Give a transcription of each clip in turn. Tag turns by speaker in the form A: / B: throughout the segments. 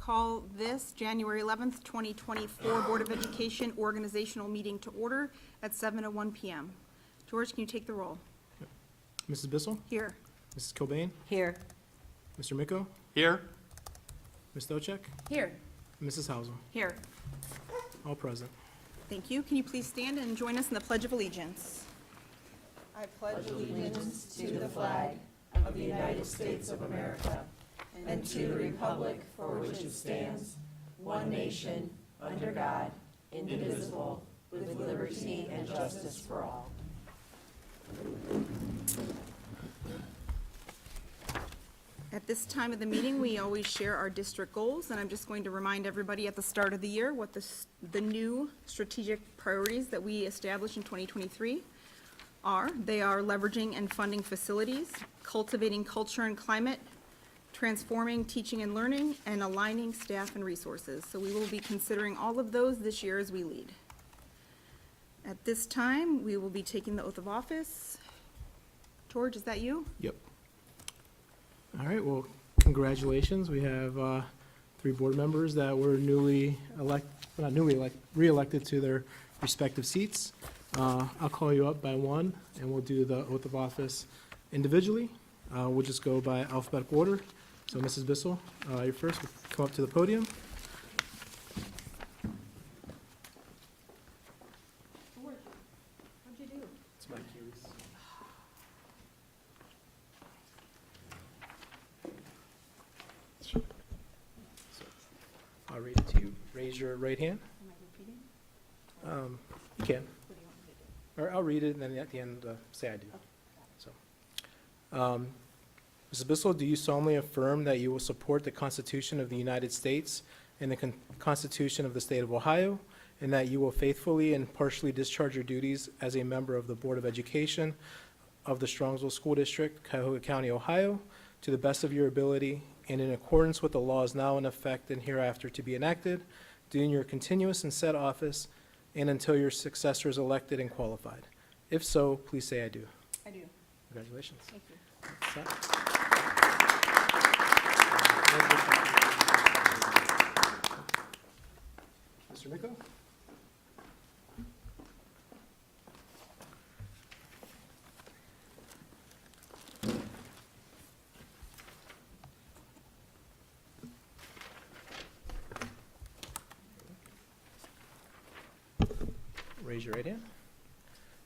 A: call this January 11th, 2024 Board of Education organizational meeting to order at 7:01 PM. George, can you take the roll?
B: Mrs. Bissell?
A: Here.
B: Mrs. Cobain?
C: Here.
B: Mr. Miko?
D: Here.
B: Ms. Stochek?
C: Here.
B: Mrs. Hausum?
A: Here.
B: All present.
A: Thank you. Can you please stand and join us in the Pledge of Allegiance? I pledge allegiance
C: To the flag of the United States of America and to the republic for which it stands, one nation, under God, indivisible, with liberty and justice for all.
A: At this time of the meeting, we always share our district goals, and I'm just going to remind everybody at the start of the year what the new strategic priorities that we established in 2023 are. They are leveraging and funding facilities, cultivating culture and climate, transforming teaching and learning, and aligning staff and resources. So we will be considering all of those this year as we lead. At this time, we will be taking the oath of office. George, is that you?
B: Yep. All right, well, congratulations. We have 3 board members that were re-elected to their respective seats. I'll call you up by one, and we'll do the oath of office individually. We'll just go by alphabetical order. So Mrs. Bissell, you're first. Come up to the podium.
A: George, what'd you do?
B: It's my cues. I'll read it to you. Raise your right hand.
A: Am I repeating?
B: You can.
A: What do you want me to do?
B: Or I'll read it, and then at the end, say I do. So, Mrs. Bissell, do you solemnly affirm that you will support the Constitution of the United States and the Constitution of the State of Ohio, and that you will faithfully and impartially discharge your duties as a member of the Board of Education of the Strongsville School District, Cuyahoga County, Ohio, to the best of your ability and in accordance with the laws now in effect and hereafter to be enacted, during your continuous and said office and until your successor is elected and qualified? If so, please say I do.
A: I do.
B: Congratulations.
A: Thank you.
B: Mr. Miko? Raise your right hand.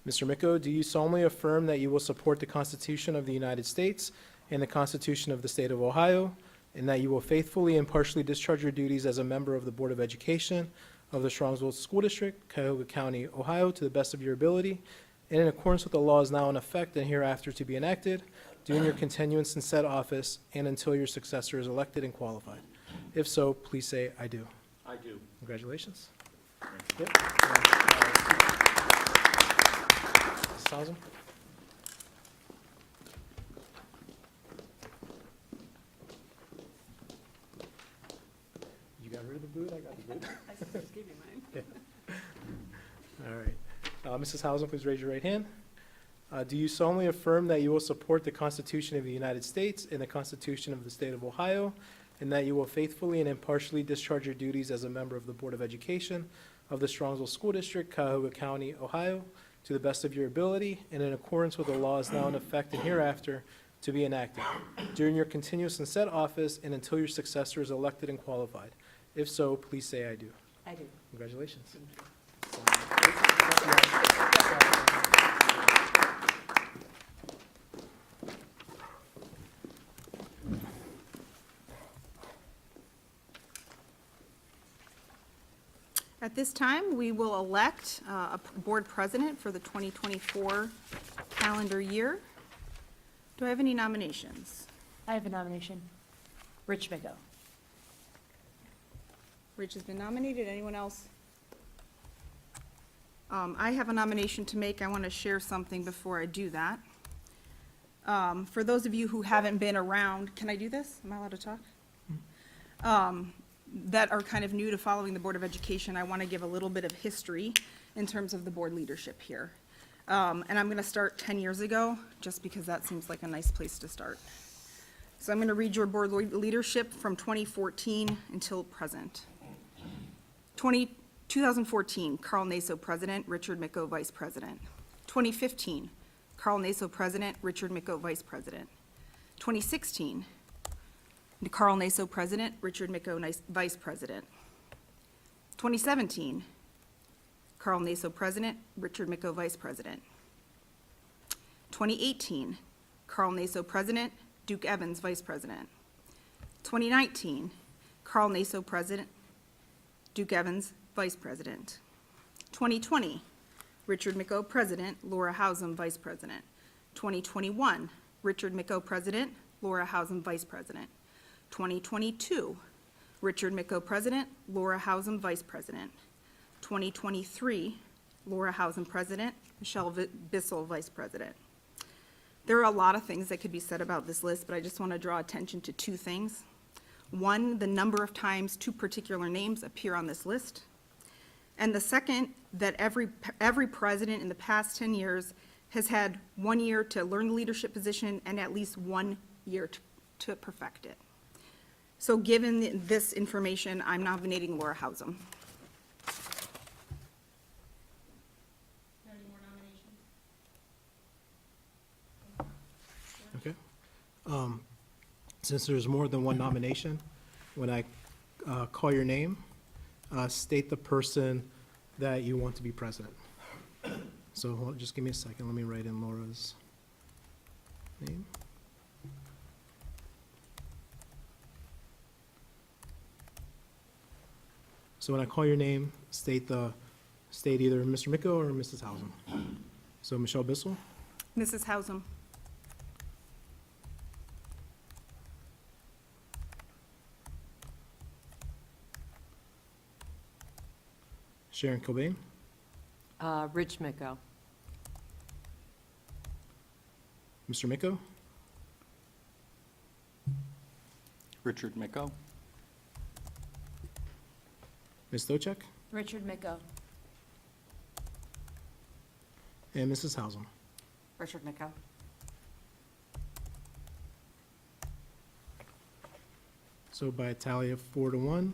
B: Mr. Miko, do you solemnly affirm that you will support the Constitution of the United States and the Constitution of the State of Ohio, and that you will faithfully and impartially discharge your duties as a member of the Board of Education of the Strongsville School District, Cuyahoga County, Ohio, to the best of your ability, and in accordance with the laws now in effect and hereafter to be enacted, during your continuance in said office and until your successor is elected and qualified? If so, please say I do.
D: I do.
B: Congratulations. Yep. Mrs. Hausum? You got rid of the boot? I got the boot.
A: I just gave you mine.
B: All right. Mrs. Hausum, please raise your right hand. Do you solemnly affirm that you will support the Constitution of the United States and the Constitution of the State of Ohio, and that you will faithfully and impartially discharge your duties as a member of the Board of Education of the Strongsville School District, Cuyahoga County, Ohio, to the best of your ability and in accordance with the laws now in effect and hereafter to be enacted, during your continuous and said office and until your successor is elected and qualified? If so, please say I do.
C: I do.
B: Congratulations.
A: At this time, we will elect a board president for the 2024 calendar year. Do I have any nominations?
C: I have a nomination. Rich Miko.
A: Rich has been nominated. Anyone else? I have a nomination to make. I want to share something before I do that. For those of you who haven't been around, can I do this? Am I allowed to talk? That are kind of new to following the Board of Education, I want to give a little bit of history in terms of the board leadership here. And I'm going to start 10 years ago, just because that seems like a nice place to start. So I'm going to read your board leadership from 2014 until present. 2014, Carl Naso, President, Richard Micco, Vice President. 2015, Carl Naso, President, Richard Micco, Vice President. 2016, Carl Naso, President, Richard Micco, Vice President. 2017, Carl Naso, President, Richard Micco, Vice President. 2018, Carl Naso, President, Duke Evans, Vice President. 2019, Carl Naso, President, Duke Evans, Vice President. 2020, Richard Micco, President, Laura Hausum, Vice President. 2021, Richard Micco, President, Laura Hausum, Vice President. 2022, Richard Micco, President, Laura Hausum, Vice President. 2023, Laura Hausum, President, Michelle Bissell, Vice President. There are a lot of things that could be said about this list, but I just want to draw attention to two things. One, the number of times two particular names appear on this list. And the second, that every president in the past 10 years has had 1 year to learn the leadership position and at least 1 year to perfect it. So given this information, I'm nominating Laura Hausum.
D: Any more nominations?
B: Okay. Since there's more than one nomination, when I call your name, state the person that you want to be president. So just give me a second. Let me write in Laura's name. So when I call your name, state either Mr. Micco or Mrs. Hausum. So Michelle Bissell,
A: Mrs. Hausum.
B: Sharon Cobain,
C: Rich Micco.
B: Mr. Micco,
E: Richard Micco.
B: Ms. Stochek,
C: Richard Micco.
B: and Mrs. Hausum.
C: Richard Micco.
B: So by a tally of 4-1,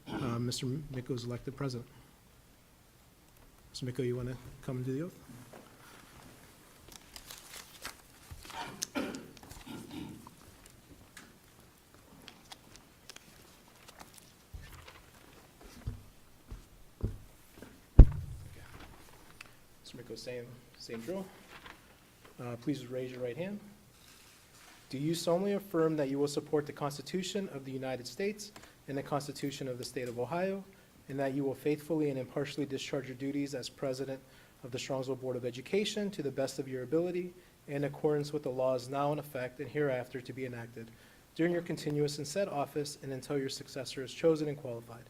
B: Mr. Micco is elected president. Mr. Micco, you want to come and do the oath? Mr. Micco, same drill. Please raise your right hand. Do you solemnly affirm that you will support the Constitution of the United States and the Constitution of the State of Ohio, and that you will faithfully and impartially discharge your duties as President of the Strongsville Board of Education to the best of your ability, in accordance with the laws now in effect and hereafter to be enacted during your continuance in said office and until your successor is chosen and qualified?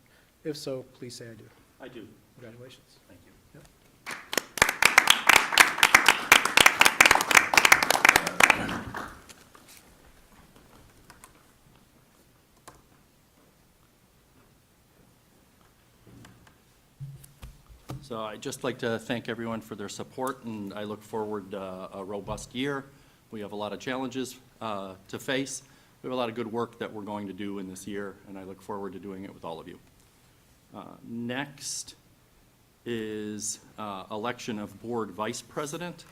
B: If so, please say I do.
E: I do.
B: Congratulations.
E: Thank you. So I'd just like to thank everyone for their support, and I look forward to a robust year. We have a lot of challenges to face. We have a lot of good work that we're going to do in this year, and I look forward to doing it with all of you. Next is election of board vice president.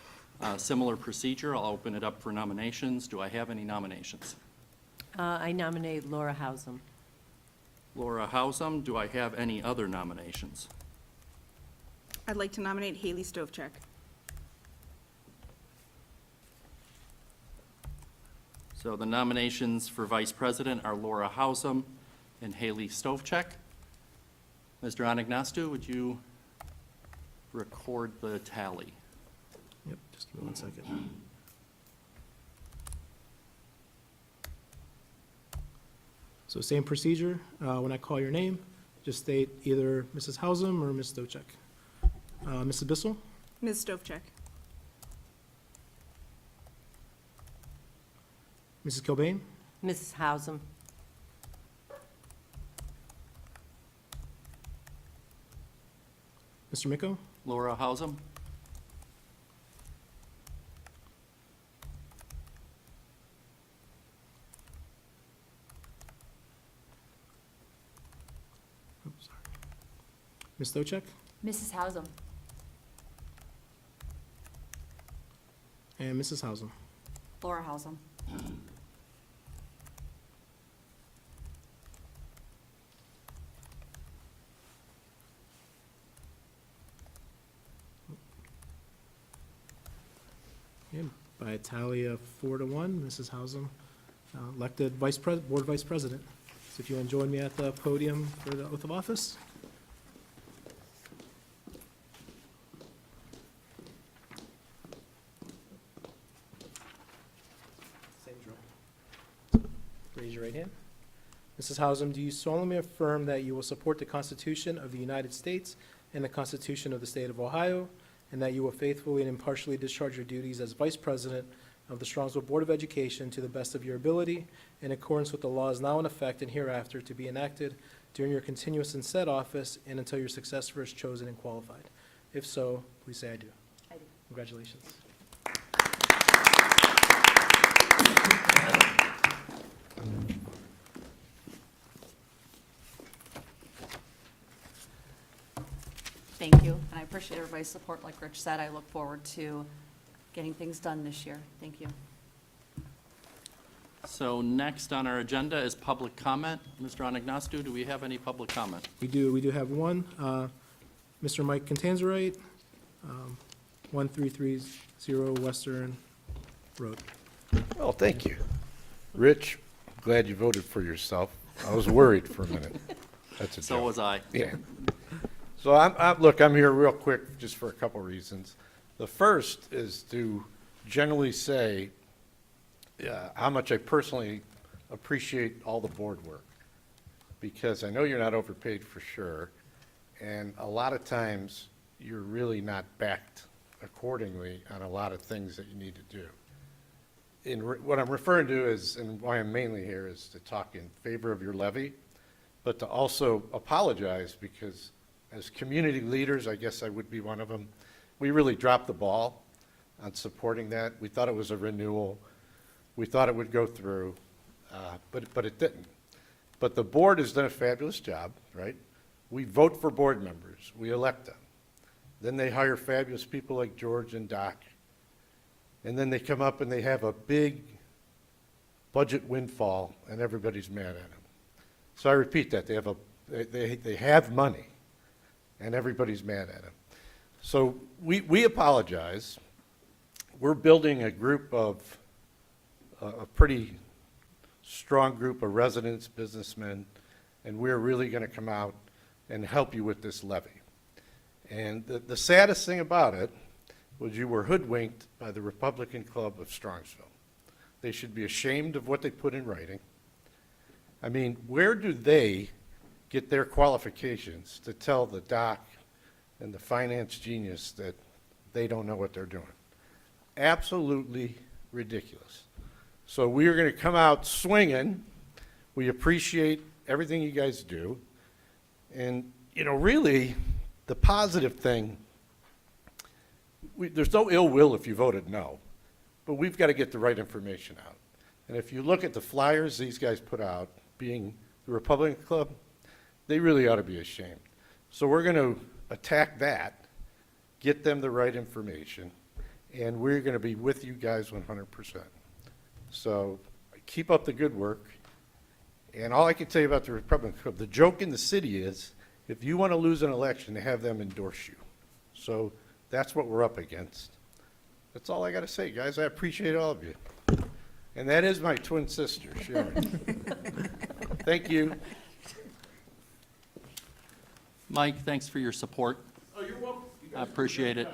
E: Similar procedure. I'll open it up for nominations. Do I have any nominations?
C: I nominate Laura Hausum.
E: Laura Hausum. Do I have any other nominations?
A: I'd like to nominate Haley Stovchek.
E: So the nominations for vice president are Laura Hausum and Haley Stovchek. Mr. Anagnostou, would you record the tally?
B: Yep, just give me 1 second. So same procedure. When I call your name, just state either Mrs. Hausum or Ms. Stochek. Mrs. Bissell,
A: Ms. Stovchek.
B: Mrs. Cobain,
C: Mrs. Hausum.
B: Mr. Micco,
E: Laura Hausum?
B: Oops, sorry. Ms. Stochek?
D: Mrs. Hausum.
B: And Mrs. Hausum.
C: Laura Hausum.
B: Okay, by a tally of 4-1, Mrs. Hausum elected Board Vice President. So if you'll join me at the podium for the oath of office. Same drill. Raise your right hand. Mrs. Hausum, do you solemnly affirm that you will support the Constitution of the United States and the Constitution of the State of Ohio, and that you will faithfully and impartially discharge your duties as Vice President of the Strongsville Board of Education to the best of your ability, in accordance with the laws now in effect and hereafter to be enacted during your continuance in said office and until your successor is chosen and qualified? If so, please say I do.
D: I do.
B: Congratulations.
C: Thank you, and I appreciate everybody's support. Like Rich said, I look forward to getting things done this year. Thank you.
E: So next on our agenda is public comment. Mr. Anagnostou, do we have any public comment?
B: We do have one. Mr. Mike Contanzarite, 1330 Western Road.
F: Oh, thank you. Rich, glad you voted for yourself. I was worried for a minute. That's a
E: So
F: joke.
E: was I.
F: Yeah. So I'm here real quick just for a couple reasons. The first is to generally say how much I personally appreciate all the board work, because I know you're not overpaid for sure, and a lot of times you're really not backed accordingly on a lot of things that you need to do. What I'm referring to is, and why I'm mainly here, is to talk in favor of your levy, but to also apologize, because as community leaders, I guess I would be one of them, we really dropped the ball on supporting that. We thought it was a renewal. We thought it would go through, but it didn't. But the board has done a fabulous job, right? We vote for board members. We elect them. Then they hire fabulous people like George and Doc. And then they come up and they have a big budget windfall, and everybody's mad at them. So I repeat that. They have money, and everybody's mad at them. So we apologize. We're building a group of, a pretty strong group of residents, businessmen, and we're really going to come out and help you with this levy. And the saddest thing about it was you were hoodwinked by the Republican Club of Strongsville. They should be ashamed of what they put in writing. I mean, where do they get their qualifications to tell the doc and the finance genius that they don't know what they're doing? Absolutely ridiculous. So we are going to come out swinging. We appreciate everything you guys do. And, really, the positive thing, there's no ill will if you voted no, but we've got to get the right information out. And if you look at the flyers these guys put out, being the Republican Club, they really ought to be ashamed. So we're going to attack that, get them the right information, and we're going to be with you guys 100%. So keep up the good work. And all I can tell you about the Republican Club, the joke in the city is, if you want to lose an election, they have them endorse you. So that's what we're up against. That's all I got to say, guys. I appreciate all of you. And that is my twin sister, Sharon. Thank you.
E: Mike, thanks for your support.
F: Oh, you're welcome.
E: I appreciate it.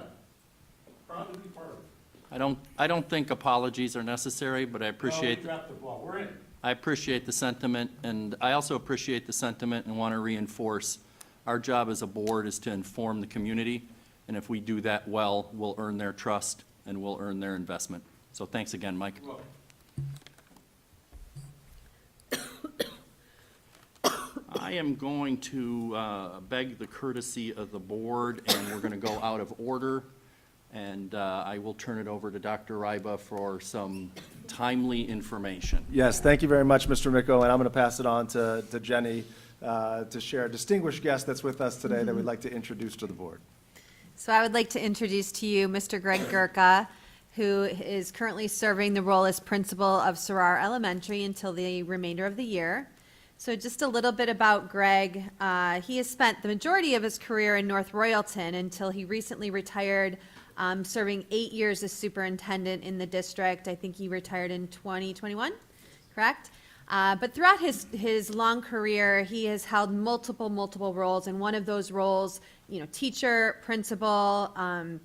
F: Proud to be part of it.
E: I don't think apologies are necessary, but I appreciate,
F: dropped the ball. We're in.
E: I appreciate the sentiment, and I also appreciate the sentiment and want to reinforce our job as a board is to inform the community, and if we do that well, we'll earn their trust and we'll earn their investment. So thanks again, Mike.
F: You're welcome.
E: I am going to beg the courtesy of the board, and we're going to go out of order. And I will turn it over to Dr. Ryba for some timely information.
G: Yes, thank you very much, Mr. Micko, and I'm going to pass it on to Jenny to share a distinguished guest that's with us today that we'd like to introduce to the board.
D: So I would like to introduce to you Mr. Greg Gurka, who is currently serving the role as principal of Sarar Elementary until the remainder of the year. So just a little bit about Greg. He has spent the majority of his career in North Royalton until he recently retired, serving 8 years as superintendent in the district. I think he retired in 2021, correct? But throughout his long career, he has held multiple roles, and one of those roles, teacher, principal, and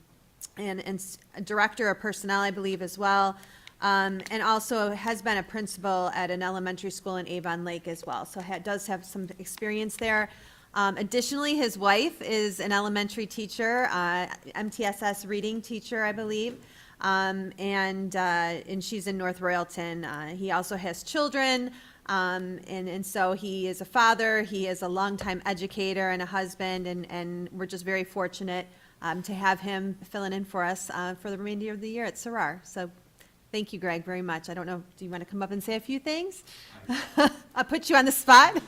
D: director of personnel, I believe, as well, and also has been a principal at an elementary school in Avon Lake as well, so does have some experience there. Additionally, his wife is an elementary teacher, MTSS reading teacher, I believe, and she's in North Royalton. He also has children, and so he is a father, he is a longtime educator and a husband, and we're just very fortunate to have him filling in for us for the remainder of the year at Sarar. So thank you, Greg, very much. I don't know, do you want to come up and say a few things? I'll put you on the spot,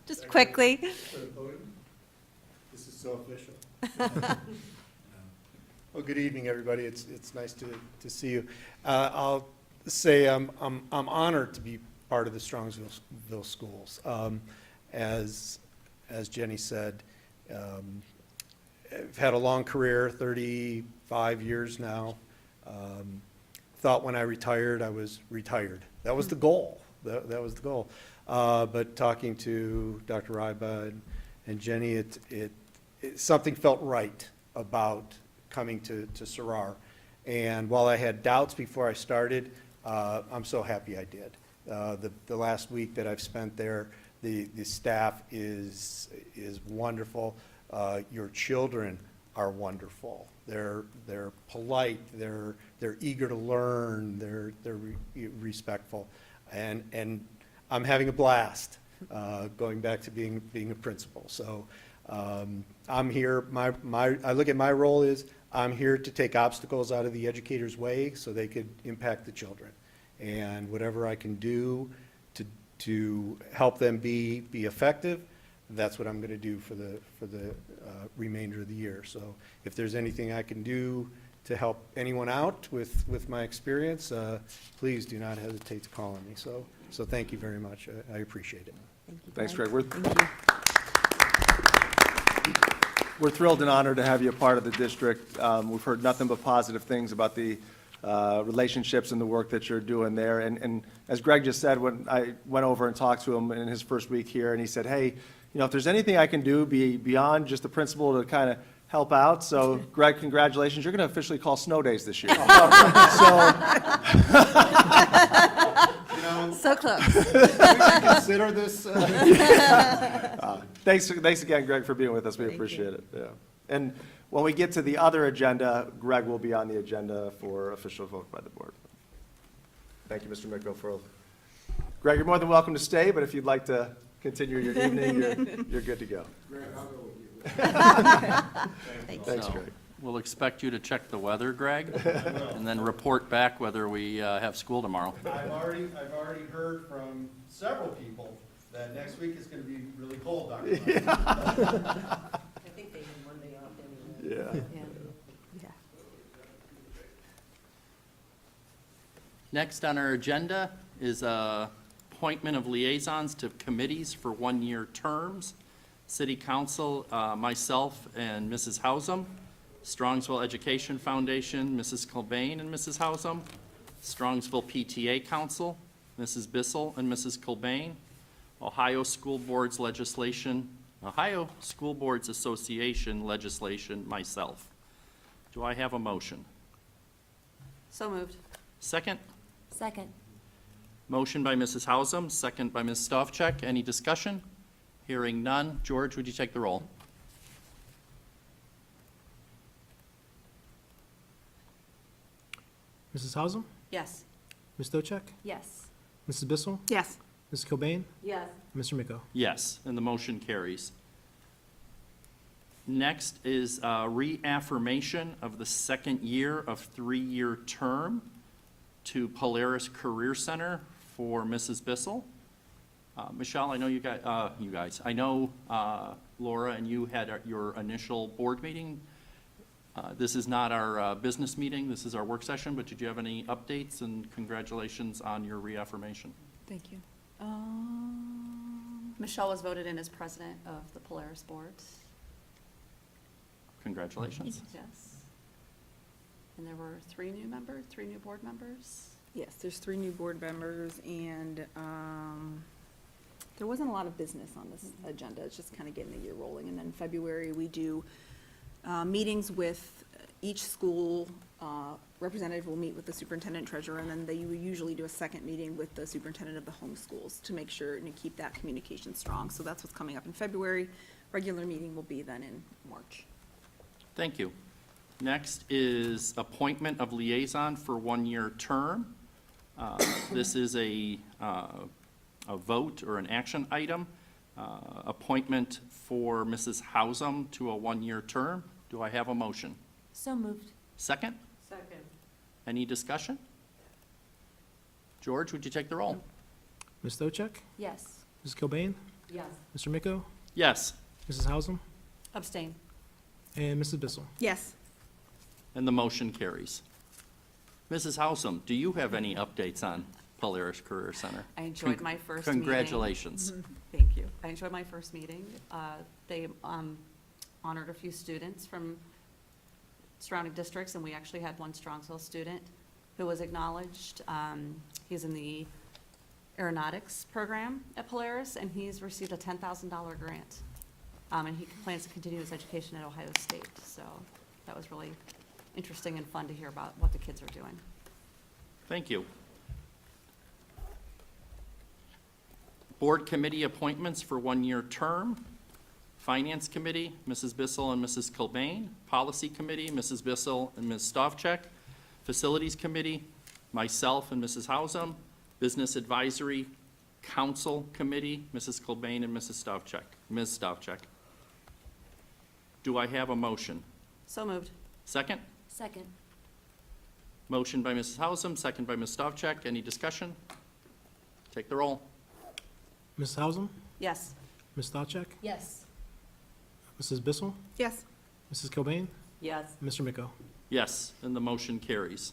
D: just quickly.
H: This is so official. Well, good evening, everybody. It's nice to see you. I'll say I'm honored to be part of the Strongsville schools. As Jenny said, I've had a long career, 35 years now. Thought when I retired, I was retired. That was the goal. That was the goal. But talking to Dr. Ryba and Jenny, something felt right about coming to Sarar. And while I had doubts before I started, I'm so happy I did. The last week that I've spent there, the staff is wonderful. Your children are wonderful. They're polite. They're eager to learn. They're respectful, and I'm having a blast. Going back to being a principal. So I'm here. I look at my role is I'm here to take obstacles out of the educator's way so they could impact the children, and whatever I can do to help them be effective, that's what I'm going to do for the remainder of the year. So if there's anything I can do to help anyone out with my experience, please do not hesitate to call on me. So thank you very much. I appreciate it.
G: Thanks, Greg. We're thrilled and honored to have you a part of the district. We've heard nothing but positive things about the relationships and the work that you're doing there. And as Greg just said, when I went over and talked to him in his first week here, and he said, hey, if there's anything I can do beyond just the principal to kind of help out. So Greg, congratulations. You're going to officially call snow days this year.
D: So close.
H: Consider this.
G: Thanks again, Greg, for being with us. We appreciate it. Yeah. And when we get to the other agenda, Greg will be on the agenda for official vote by the board. Thank you, Mr. Micko. Greg, you're more than welcome to stay, but if you'd like to continue your evening, you're good to go.
H: Greg, I'll go with you.
G: Thanks,
E: So,
G: Greg.
E: We'll expect you to check the weather, Greg, and then report back whether we have school tomorrow.
H: I've already heard from several people that next week is going to be really cold, Dr.
C: I think they need one day off anyway.
G: Yeah.
D: Yeah.
E: Next on our agenda is appointment of liaisons to committees for one-year terms. City Council, myself and Mrs. Hausum. Strongsville Education Foundation, Mrs. Cobain and Mrs. Hausum. Strongsville PTA Council, Mrs. Bissell and Mrs. Cobain. Ohio School Boards Association legislation, myself. Do I have a motion?
C: So moved.
E: Second?
C: Second.
E: Motion by Mrs. Hausum, second by Ms. Stavcek. Any discussion? Hearing none. George, would you take the roll?
B: Mrs. Hausum,
C: Yes.
B: Ms. Stochek,
C: Yes.
B: Mrs. Bissell,
A: Yes.
B: Mrs. Cobain,
C: Yes.
B: Mr. Micko.
E: Yes, and the motion carries. Next is reaffirmation of the second year of three-year term to Polaris Career Center for Mrs. Bissell. Michelle, I know you guys, I know Laura and you had your initial board meeting. This is not our business meeting, this is our work session, but did you have any updates, and congratulations on your reaffirmation?
A: Thank you.
C: Michelle was voted in as president of the Polaris Board.
E: Congratulations.
C: Yes. And there were three new board members.
A: Yes, there's 3 new board members, and there wasn't a lot of business on this agenda. It's just kind of getting the year rolling. And then February, we do meetings with each school. Representative will meet with the superintendent treasurer, and then they usually do a second meeting with the superintendent of the home schools to make sure and to keep that communication strong. So that's what's coming up in February. Regular meeting will be then in March.
E: Thank you. Next is appointment of liaison for 1-year term. This is a vote or an action item. Appointment for Mrs. Hausum to a 1-year term. Do I have a motion?
C: So moved.
E: Second?
C: Second.
E: Any discussion? George, would you take the roll?
B: Ms. Stochek?
C: Yes.
B: Mrs. Cobain?
C: Yes.
B: Mr. Miko?
E: Yes,
B: Mrs. Hausum?
C: Abstain.
B: And Mrs. Bissell?
A: Yes.
E: and the motion carries. Mrs. Hausum, do you have any updates on Polaris Career Center?
I: I enjoyed my first meeting.
E: Congratulations.
I: Thank you. I enjoyed my first meeting. They honored a few students from surrounding districts, and we actually had one Strongsville student who was acknowledged. He's in the aeronautics program at Polaris, and he's received a $10,000 grant. And he plans to continue his education at Ohio State. So that was really interesting and fun to hear about what the kids are doing.
E: Thank you. Board committee appointments for 1-year term. Finance Committee, Mrs. Bissell and Mrs. Kilbane. Policy Committee, Mrs. Bissell and Ms. Stavcek. Facilities Committee, myself and Mrs. Hausum. Business Advisory Council Committee, Mrs. Kilbane and Mrs. Stavcek, Ms. Stavcek. Do I have a motion?
I: So moved.
E: Second?
C: Second.
E: Motion by Mrs. Hausum, second by Ms. Stavcek. Any discussion? Take the roll.
B: Mrs. Hausum?
I: Yes.
B: Ms. Stavcek?
C: Yes.
B: Mrs. Bissell?
A: Yes.
B: Mrs. Cobain?
I: Yes.
B: Mr. Miko?
E: Yes, and the motion carries.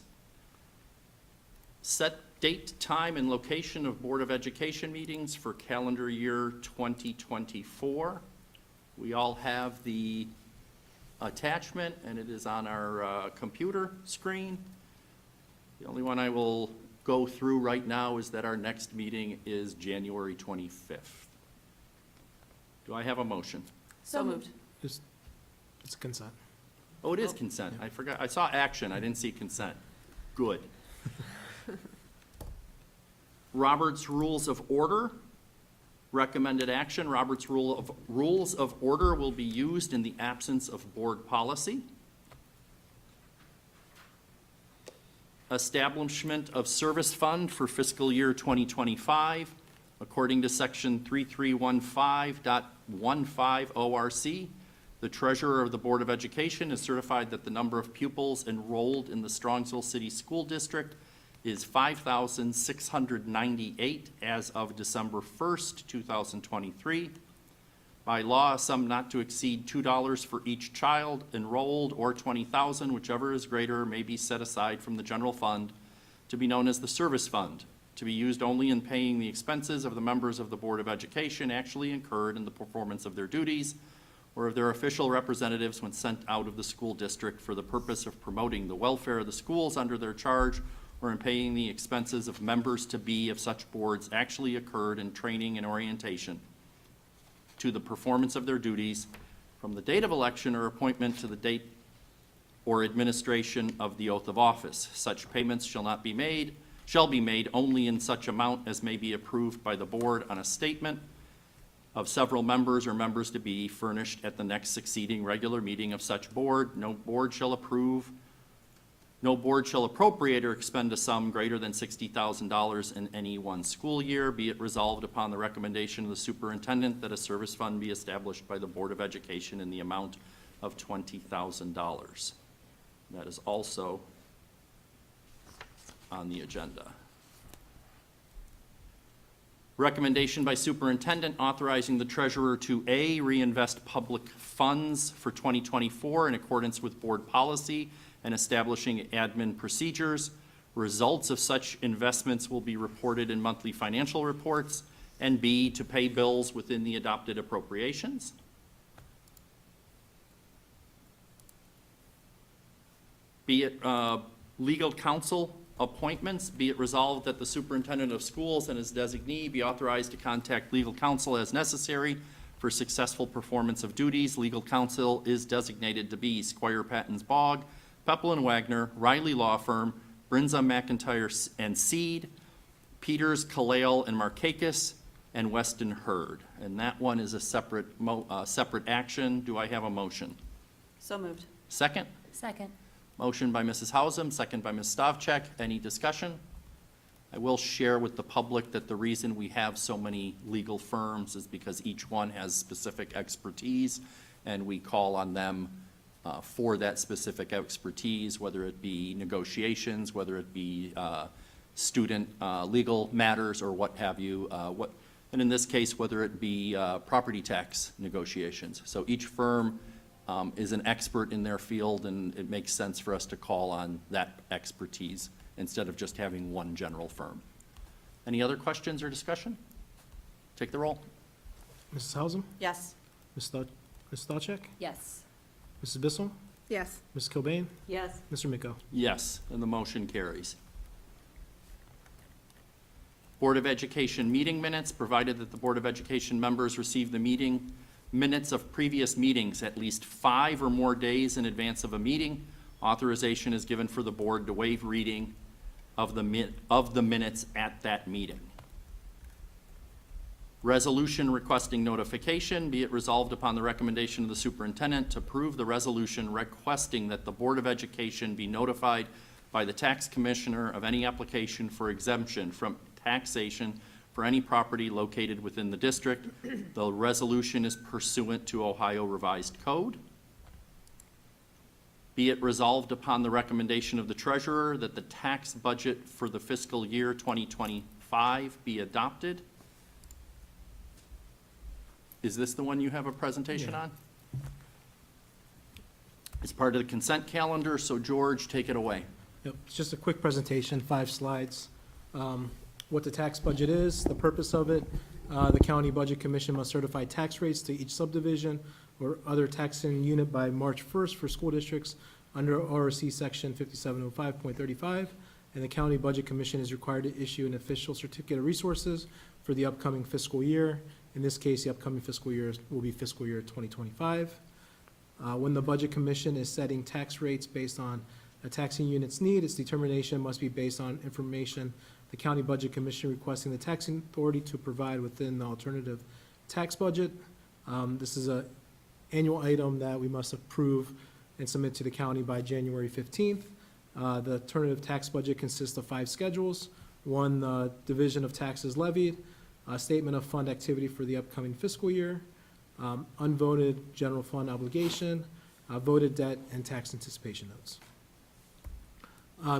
E: Set date, time, and location of Board of Education meetings for calendar year 2024. We all have the attachment, and it is on our computer screen. The only one I will go through right now is that our next meeting is January 25th. Do I have a motion?
I: So moved.
B: It's consent.
E: Oh, it is consent. I forgot. I saw action. I didn't see consent. Good. Robert's Rules of Order. Recommended action. Robert's Rules of Order will be used in the absence of board policy. Establishment of service fund for fiscal year 2025. According to section 3315.15 ORC, the treasurer of the Board of Education is certified that the number of pupils enrolled in the Strongsville City School District is 5,698 as of December 1st, 2023. By law, a sum not to exceed $2 for each child enrolled, or $20,000, whichever is greater, may be set aside from the general fund to be known as the service fund, to be used only in paying the expenses of the members of the Board of Education actually incurred in the performance of their duties or of their official representatives when sent out of the school district for the purpose of promoting the welfare of the schools under their charge, or in paying the expenses of members-to-be of such boards actually occurred in training and orientation to the performance of their duties from the date of election or appointment to the date or administration of the oath of office. Such payments shall be made only in such amount as may be approved by the board on a statement of several members or members-to-be furnished at the next succeeding regular meeting of such board. No board shall appropriate or expend a sum greater than $60,000 in any one school year. Be it resolved upon the recommendation of the superintendent that a service fund be established by the Board of Education in the amount of $20,000. That is also on the agenda. Recommendation by superintendent authorizing the treasurer to A, reinvest public funds for 2024 in accordance with board policy and establishing admin procedures. Results of such investments will be reported in monthly financial reports. And B, to pay bills within the adopted appropriations. Be it legal counsel appointments, be it resolved that the superintendent of schools and his designee be authorized to contact legal counsel as necessary for successful performance of duties. Legal counsel is designated to be Squire Patton's Bog, Pepple and Wagner, Riley Law Firm, Brinza McIntyre and Seed, Peters, Kalale and Markakis, and Weston Hurd. And that one is a separate action. Do I have a motion?
I: So moved.
E: Second?
C: Second.
E: Motion by Mrs. Hausum, second by Ms. Stavcek. Any discussion? I will share with the public that the reason we have so many legal firms is because each one has specific expertise, and we call on them for that specific expertise, whether it be negotiations, whether it be student legal matters, or what have you. And in this case, whether it be property tax negotiations. So each firm is an expert in their field, and it makes sense for us to call on that expertise instead of just having one general firm. Any other questions or discussion? Take the roll.
B: Mrs. Hausum,
I: Yes.
B: Ms. Stavcek,
C: Yes.
B: Mrs. Bissell,
A: Yes.
B: Ms. Cobain,
I: Yes.
B: Mr. Miko.
E: Yes, and the motion carries. Board of Education meeting minutes, provided that the Board of Education members receive the meeting minutes of previous meetings at least 5 or more days in advance of a meeting. Authorization is given for the board to waive reading of the minutes at that meeting. Resolution requesting notification, be it resolved upon the recommendation of the superintendent to approve the resolution requesting that the Board of Education be notified by the tax commissioner of any application for exemption from taxation for any property located within the district. The resolution is pursuant to Ohio Revised Code. Be it resolved upon the recommendation of the treasurer that the tax budget for the fiscal year 2025 be adopted. Is this the one you have a presentation
B: Yeah.
E: on? It's part of the consent calendar, so George, take it away.
B: Yep, it's just a quick presentation, 5 slides. What the tax budget is, the purpose of it. The County Budget Commission must certify tax rates to each subdivision or other taxing unit by March 1st for school districts under ORC Section 5705.35. And the County Budget Commission is required to issue an official certificate of resources for the upcoming fiscal year. In this case, the upcoming fiscal year will be fiscal year 2025. When the Budget Commission is setting tax rates based on a taxing unit's need, its determination must be based on information the County Budget Commission requesting the taxing authority to provide within the alternative tax budget. This is an annual item that we must approve and submit to the county by January 15th. The alternative tax budget consists of 5 schedules. 1, the division of taxes levied, a statement of fund activity for the upcoming fiscal year, unvoted general fund obligation, voted debt, and tax anticipation notes.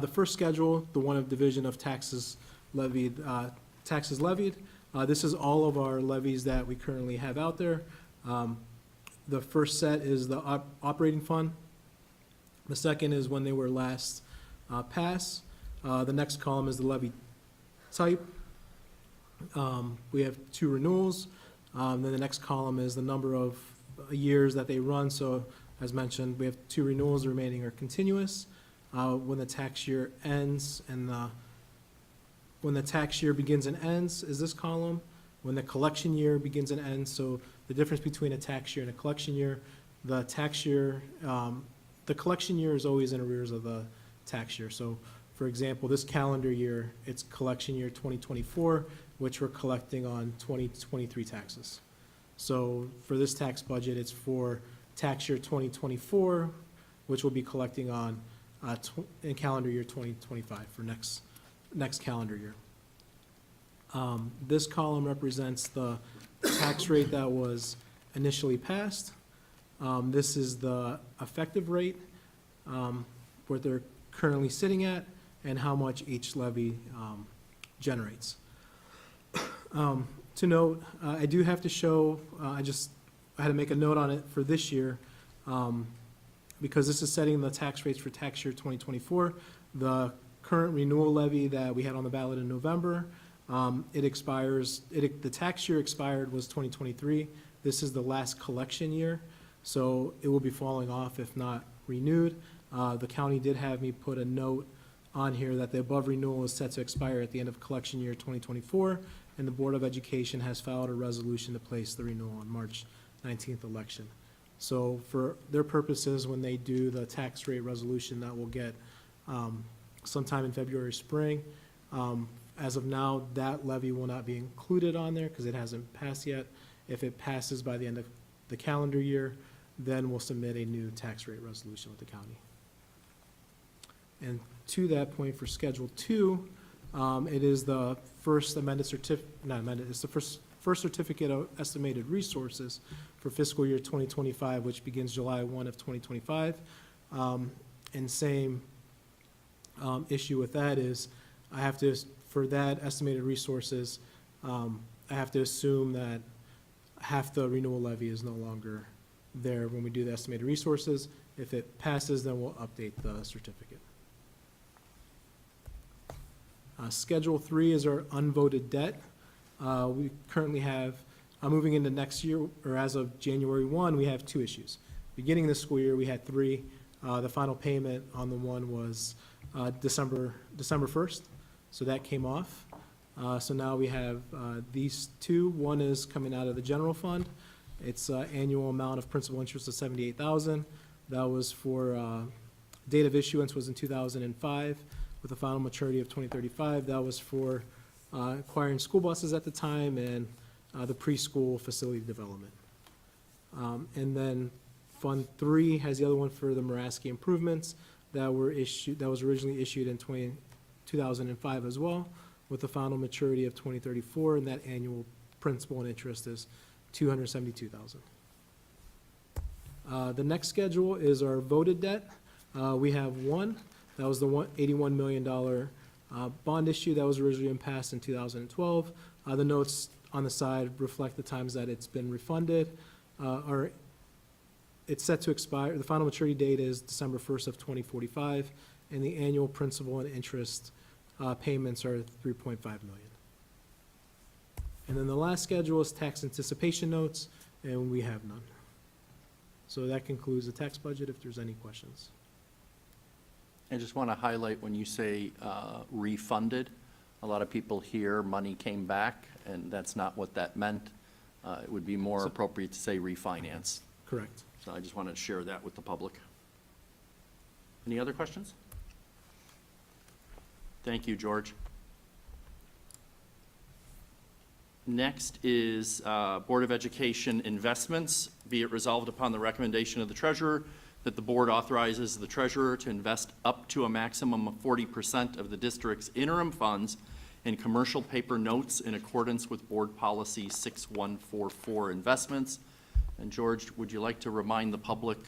B: The first schedule, the one of division of taxes levied, this is all of our levies that we currently have out there. The first set is the operating fund. The second is when they were last passed. The next column is the levy type. We have 2 renewals. Then the next column is the number of years that they run. So as mentioned, we have 2 renewals, the remaining are continuous. When the tax year ends and when the tax year begins and ends is this column. When the collection year begins and ends, so the difference between a tax year and a collection year, the collection year is always in arrears of the tax year. So for example, this calendar year, it's collection year 2024, which we're collecting on 2023 taxes. So for this tax budget, it's for tax year 2024, which we'll be collecting on in calendar year 2025 for next calendar year. This column represents the tax rate that was initially passed. This is the effective rate, what they're currently sitting at, and how much each levy generates. To note, I do have to show, I had to make a note on it for this year, because this is setting the tax rates for tax year 2024. The current renewal levy that we had on the ballot in November, it expires, the tax year expired was 2023. This is the last collection year, so it will be falling off if not renewed. The county did have me put a note on here that the above renewal is set to expire at the end of collection year 2024, and the Board of Education has filed a resolution to place the renewal on March 19th election. So for their purposes, when they do the tax rate resolution that we'll get sometime in February, spring, as of now, that levy will not be included on there because it hasn't passed yet. If it passes by the end of the calendar year, then we'll submit a new tax rate resolution with the county. And to that point, for Schedule 2, it is the first amended not amended, it's the first certificate of estimated resources for fiscal year 2025, which begins July 1 of 2025. And same issue with that is I have to, for that estimated resources, I have to assume that half the renewal levy is no longer there when we do the estimated resources. If it passes, then we'll update the certificate. Schedule 3 is our unvoted debt. We currently have, moving into next year, or as of January 1, we have 2 issues. Beginning of the school year, we had 3. The final payment on the one was December 1st, so that came off. So now we have these 2. One is coming out of the general fund. It's annual amount of principal interest of $78,000. That was for, date of issuance was in 2005 with a final maturity of 2035. That was for acquiring school buses at the time and the preschool facility development. And then Fund 3 has the other one for the Muraski improvements that were issued, that was originally issued in 2005 as well, with a final maturity of 2034, and that annual principal and interest is $272,000. The next schedule is our voted debt. We have one. That was the $81 million bond issue that was originally passed in 2012. The notes on the side reflect the times that it's been refunded. Or it's set to expire, the final maturity date is December 1st of 2045, and the annual principal and interest payments are $3.5 million. And then the last schedule is tax anticipation notes, and we have none. So that concludes the tax budget, if there's any questions.
E: I just want to highlight when you say refunded, a lot of people hear money came back, and that's not what that meant. It would be more appropriate to say refinance.
B: Correct.
E: So I just wanted to share that with the public. Any other questions? Thank you, George. Next is Board of Education investments. Be it resolved upon the recommendation of the treasurer that the board authorizes the treasurer to invest up to a maximum of 40% of the district's interim funds in commercial paper notes in accordance with Board Policy 6144 investments. And George, would you like to remind the public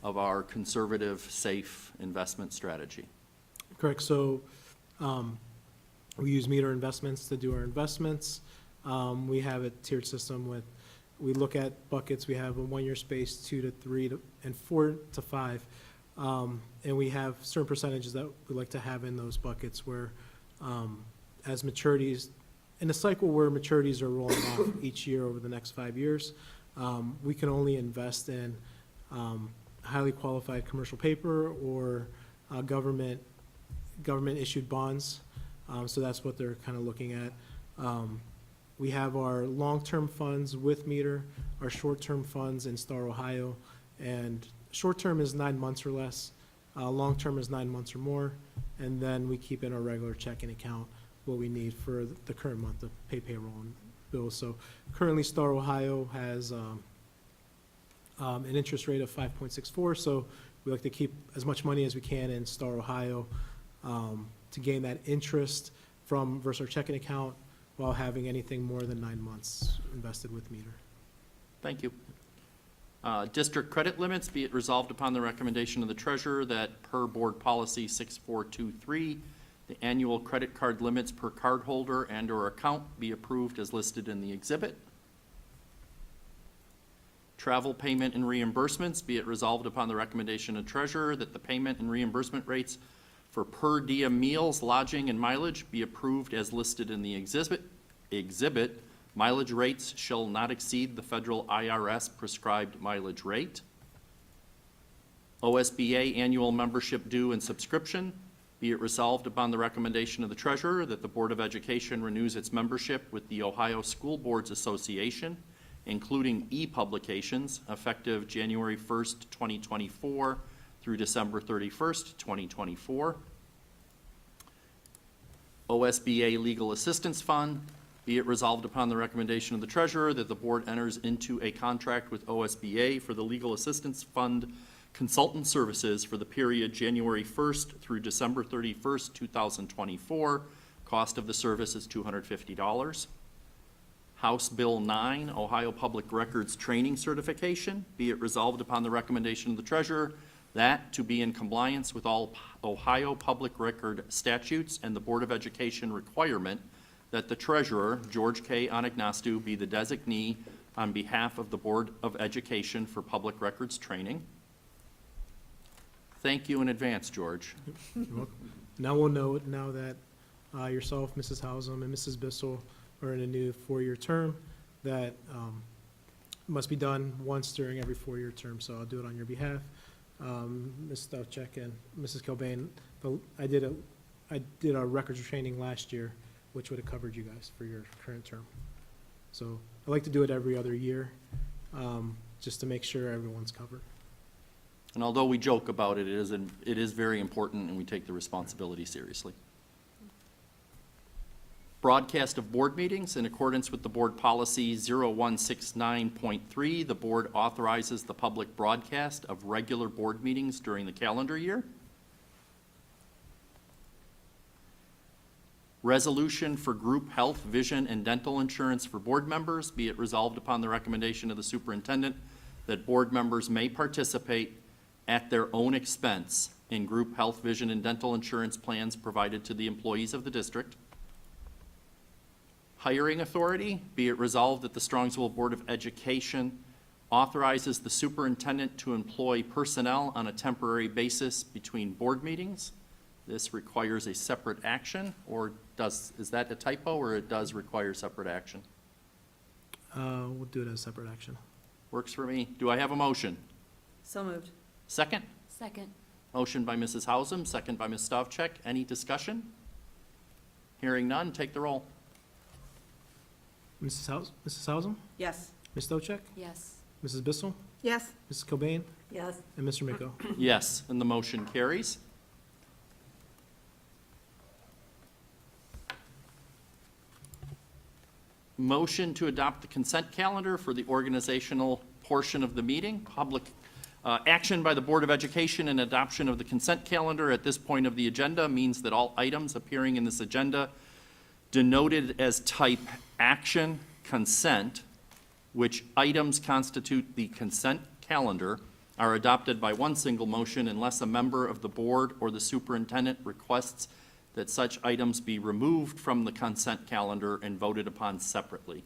E: of our conservative, safe investment strategy?
B: Correct. So we use meter investments to do our investments. We have a tiered system with, we look at buckets. We have a 1-year space, 2 to 3 and 4 to 5. And we have certain percentages that we like to have in those buckets where as maturities, in a cycle where maturities are rolling off each year over the next 5 years, we can only invest in highly qualified commercial paper or government issued bonds. So that's what they're kind of looking at. We have our long-term funds with meter, our short-term funds in Star, Ohio, and short-term is 9 months or less, long-term is 9 months or more, and then we keep in our regular checking account what we need for the current month to pay payroll and bills. So currently Star, Ohio has an interest rate of 5.64, so we like to keep as much money as we can in Star, Ohio to gain that interest from versus our checking account, while having anything more than 9 months invested with meter.
E: Thank you. District credit limits, be it resolved upon the recommendation of the treasurer that per Board Policy 6423, The annual credit card limits per cardholder and/or account be approved as listed in the exhibit. Travel payment and reimbursements, be it resolved upon the recommendation of treasurer that the payment and reimbursement rates for per diem meals, lodging, and mileage be approved as listed in the exhibit. Mileage rates shall not exceed the federal IRS prescribed mileage rate. OSBA annual membership due and subscription, be it resolved upon the recommendation of the treasurer that the Board of Education renews its membership with the Ohio School Boards Association, including e-publications, effective January 1st, 2024 through December 31st, 2024. OSBA Legal Assistance Fund, be it resolved upon the recommendation of the treasurer that the board enters into a contract with OSBA for the Legal Assistance Fund consultant services for the period January 1st through December 31st, 2024. Cost of the service is $250. House Bill 9, Ohio Public Records Training Certification, be it resolved upon the recommendation of the treasurer that to be in compliance with all Ohio public record statutes and the Board of Education requirement that the treasurer, George K. Anagnostou, be the designee on behalf of the Board of Education for public records training. Thank you in advance, George.
B: You're welcome. Now we'll know, now that yourself, Mrs. Hausum, and Mrs. Bissell are in a new four-year term, that must be done once during every four-year term, so I'll do it on your behalf. Ms. Stavcek and Mrs. Kilbane, I did a records training last year, which would have covered you guys for your current term. So I like to do it every other year, just to make sure everyone's covered.
E: And although we joke about it, it is very important, and we take the responsibility seriously. Broadcast of board meetings. In accordance with the board policy 0169.3, the board authorizes the public broadcast of regular board meetings during the calendar year. Resolution for group health, vision, and dental insurance for board members. Be it resolved upon the recommendation of the superintendent that board members may participate at their own expense in group health, vision, and dental insurance plans provided to the employees of the district. Hiring authority, be it resolved that the Strongsville Board of Education authorizes the superintendent to employ personnel on a temporary basis between board meetings. This requires a separate action, or is that a typo, or it does require separate action?
B: We'll do it as separate action.
E: Works for me. Do I have a motion?
I: So moved.
E: Second?
C: Second.
E: Motion by Mrs. Hausum, second by Ms. Stavcek. Any discussion? Hearing none, take the roll.
B: Mrs. Hausum,
I: Yes.
B: Ms. Stavcek,
C: Yes.
B: Mrs. Bissell,
A: Yes.
B: Mrs. Cobain,
I: Yes.
B: and Mr. Miko.
E: Yes, and the motion carries. Motion to adopt the consent calendar for the organizational portion of the meeting. Public action by the Board of Education and adoption of the consent calendar at this point of the agenda means that all items appearing in this agenda denoted as type action consent, which items constitute the consent calendar, are adopted by one single motion unless a member of the board or the superintendent requests that such items be removed from the consent calendar and voted upon separately.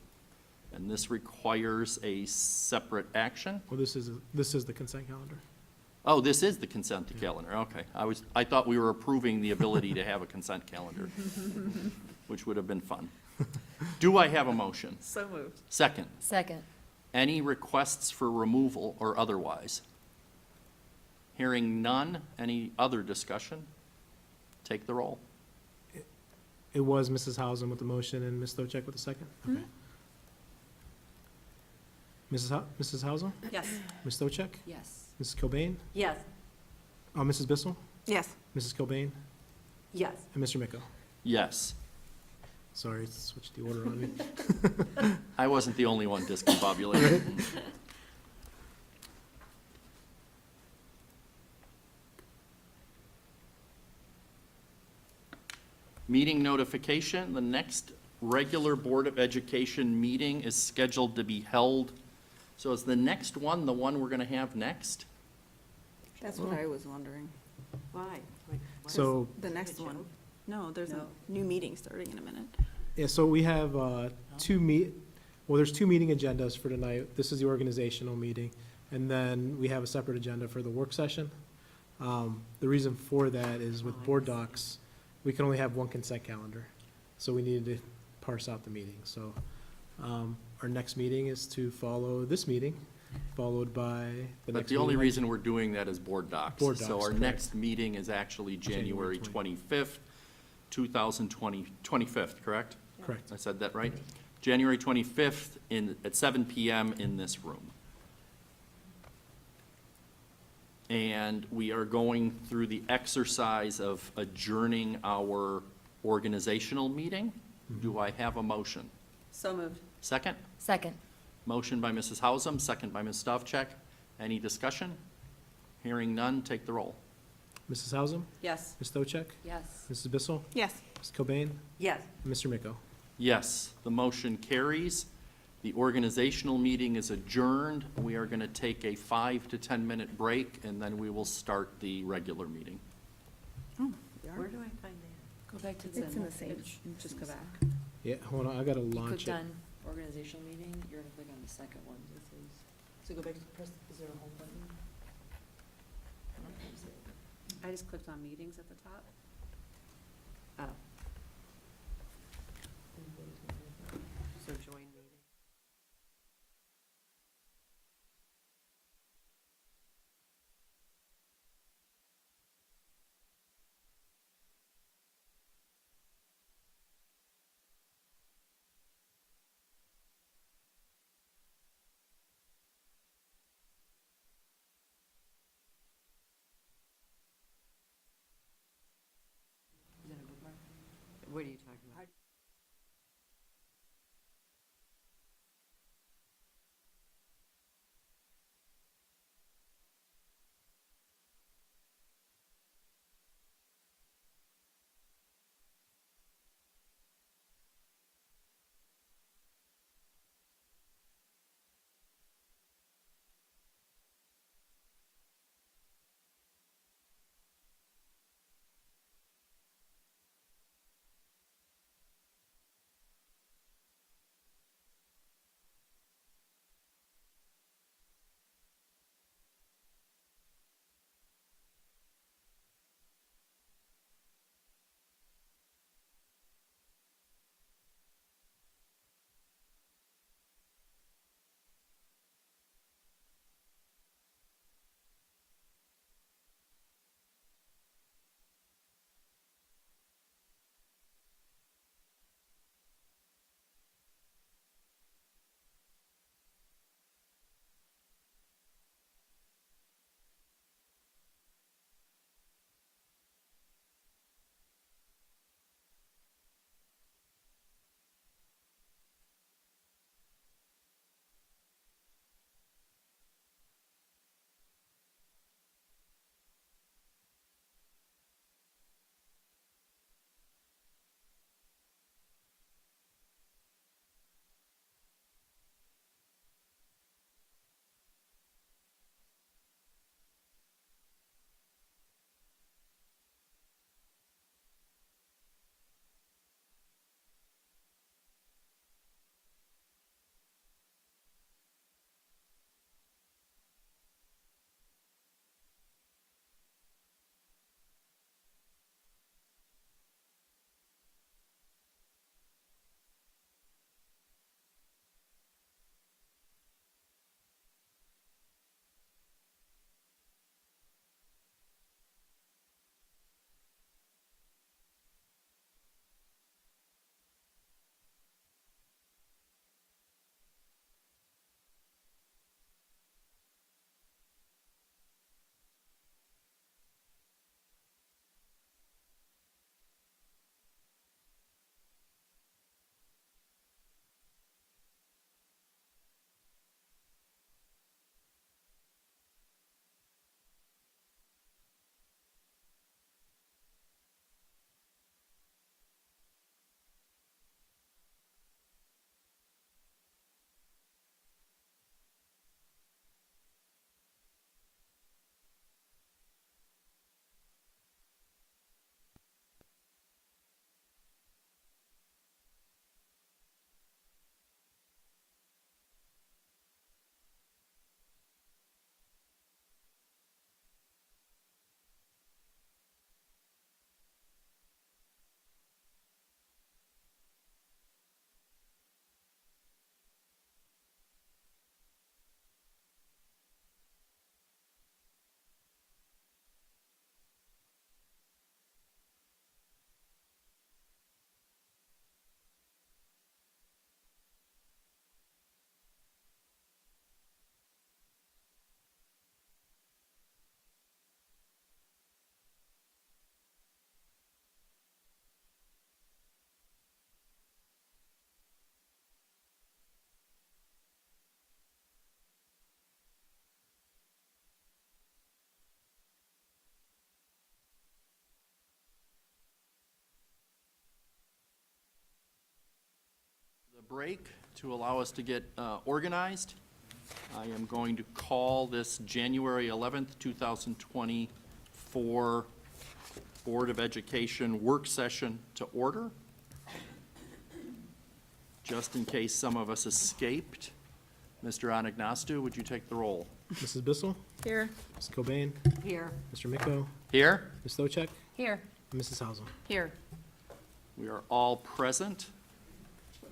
E: And this requires a separate action.
B: Well, this is the consent calendar.
E: Oh, this is the consent calendar, okay. I thought we were approving the ability to have a consent calendar, which would have been fun. Do I have a motion?
I: So moved.
E: Second,
C: Second.
E: any requests for removal or otherwise? Hearing none, any other discussion? Take the roll.
B: It was Mrs. Hausum with the motion and Ms. Stavcek with the second? Okay. Mrs. Hausum,
I: Yes.
B: Ms. Stavcek,
C: Yes.
B: Mrs. Cobain,
I: Yes.
B: Mrs. Bissell,
A: Yes.
B: Mrs. Cobain,
I: Yes.
B: and Mr. Miko.
E: Yes.
B: Sorry, switched the order on me.
E: I wasn't the only one discombobulated. Meeting notification, the next regular Board of Education meeting is scheduled to be held. So is the next one the one we're gonna have next?
A: That's what I was wondering.
I: Why?
B: So
A: The next one. No, there's a
C: No.
A: new meeting starting in a minute.
B: Yeah, so we have well, there's two meeting agendas for tonight. This is the organizational meeting, and then we have a separate agenda for the work session. The reason for that is with board docs, we can only have one consent calendar, so we needed to parse out the meeting. So our next meeting is to follow this meeting, followed by the
E: But
B: next
E: the only
B: meeting.
E: reason we're doing that is board docs.
B: Board
E: So
B: docs,
E: our
B: correct.
E: next meeting is actually January
B: January
E: 25th, 25th, correct?
B: Correct.
E: I said that right? January 25th at 7 PM in this room. And we are going through the exercise of adjourning our organizational meeting. Do I have a motion?
I: So moved.
E: Second?
C: Second.
E: Motion by Mrs. Hausum, second by Ms. Stavcek. Any discussion? Hearing none, take the roll.
B: Mrs. Hausum,
I: Yes.
B: Ms. Stochek,
C: Yes.
B: Mrs. Bissell,
A: Yes.
B: Ms. Cobain,
C: Yes.
B: and Mr. Miko.
E: Yes, the motion carries. The organizational meeting is adjourned. We are going to take a 5 to 10-minute break, and then we will start the regular meeting.
A: Oh,
C: Where do I find that? Go back to
A: It's in the same.
C: Just go back.
B: Yeah, hold on, I gotta
C: You
B: launch
C: clicked
B: it.
C: on organizational meeting, you're gonna click on the second one. This is, so go back to press, is there a home button? I don't think so.
I: I just clicked on meetings at the top.
C: Oh. So join meeting. Is that a bookmark?
E: break to allow us to get organized. I am going to call this January 11th, 2024 Board of Education work session to order. Just in case some of us escaped, Mr. Anagnostou, would you take the roll?
B: Mrs. Bissell,
A: Here.
B: Ms. Cobain,
I: Here.
B: Mr. Miko,
E: Here?
B: Ms. Stochek,
I: Here.
B: and Mrs. Hausum.
I: Here.
E: We are all present.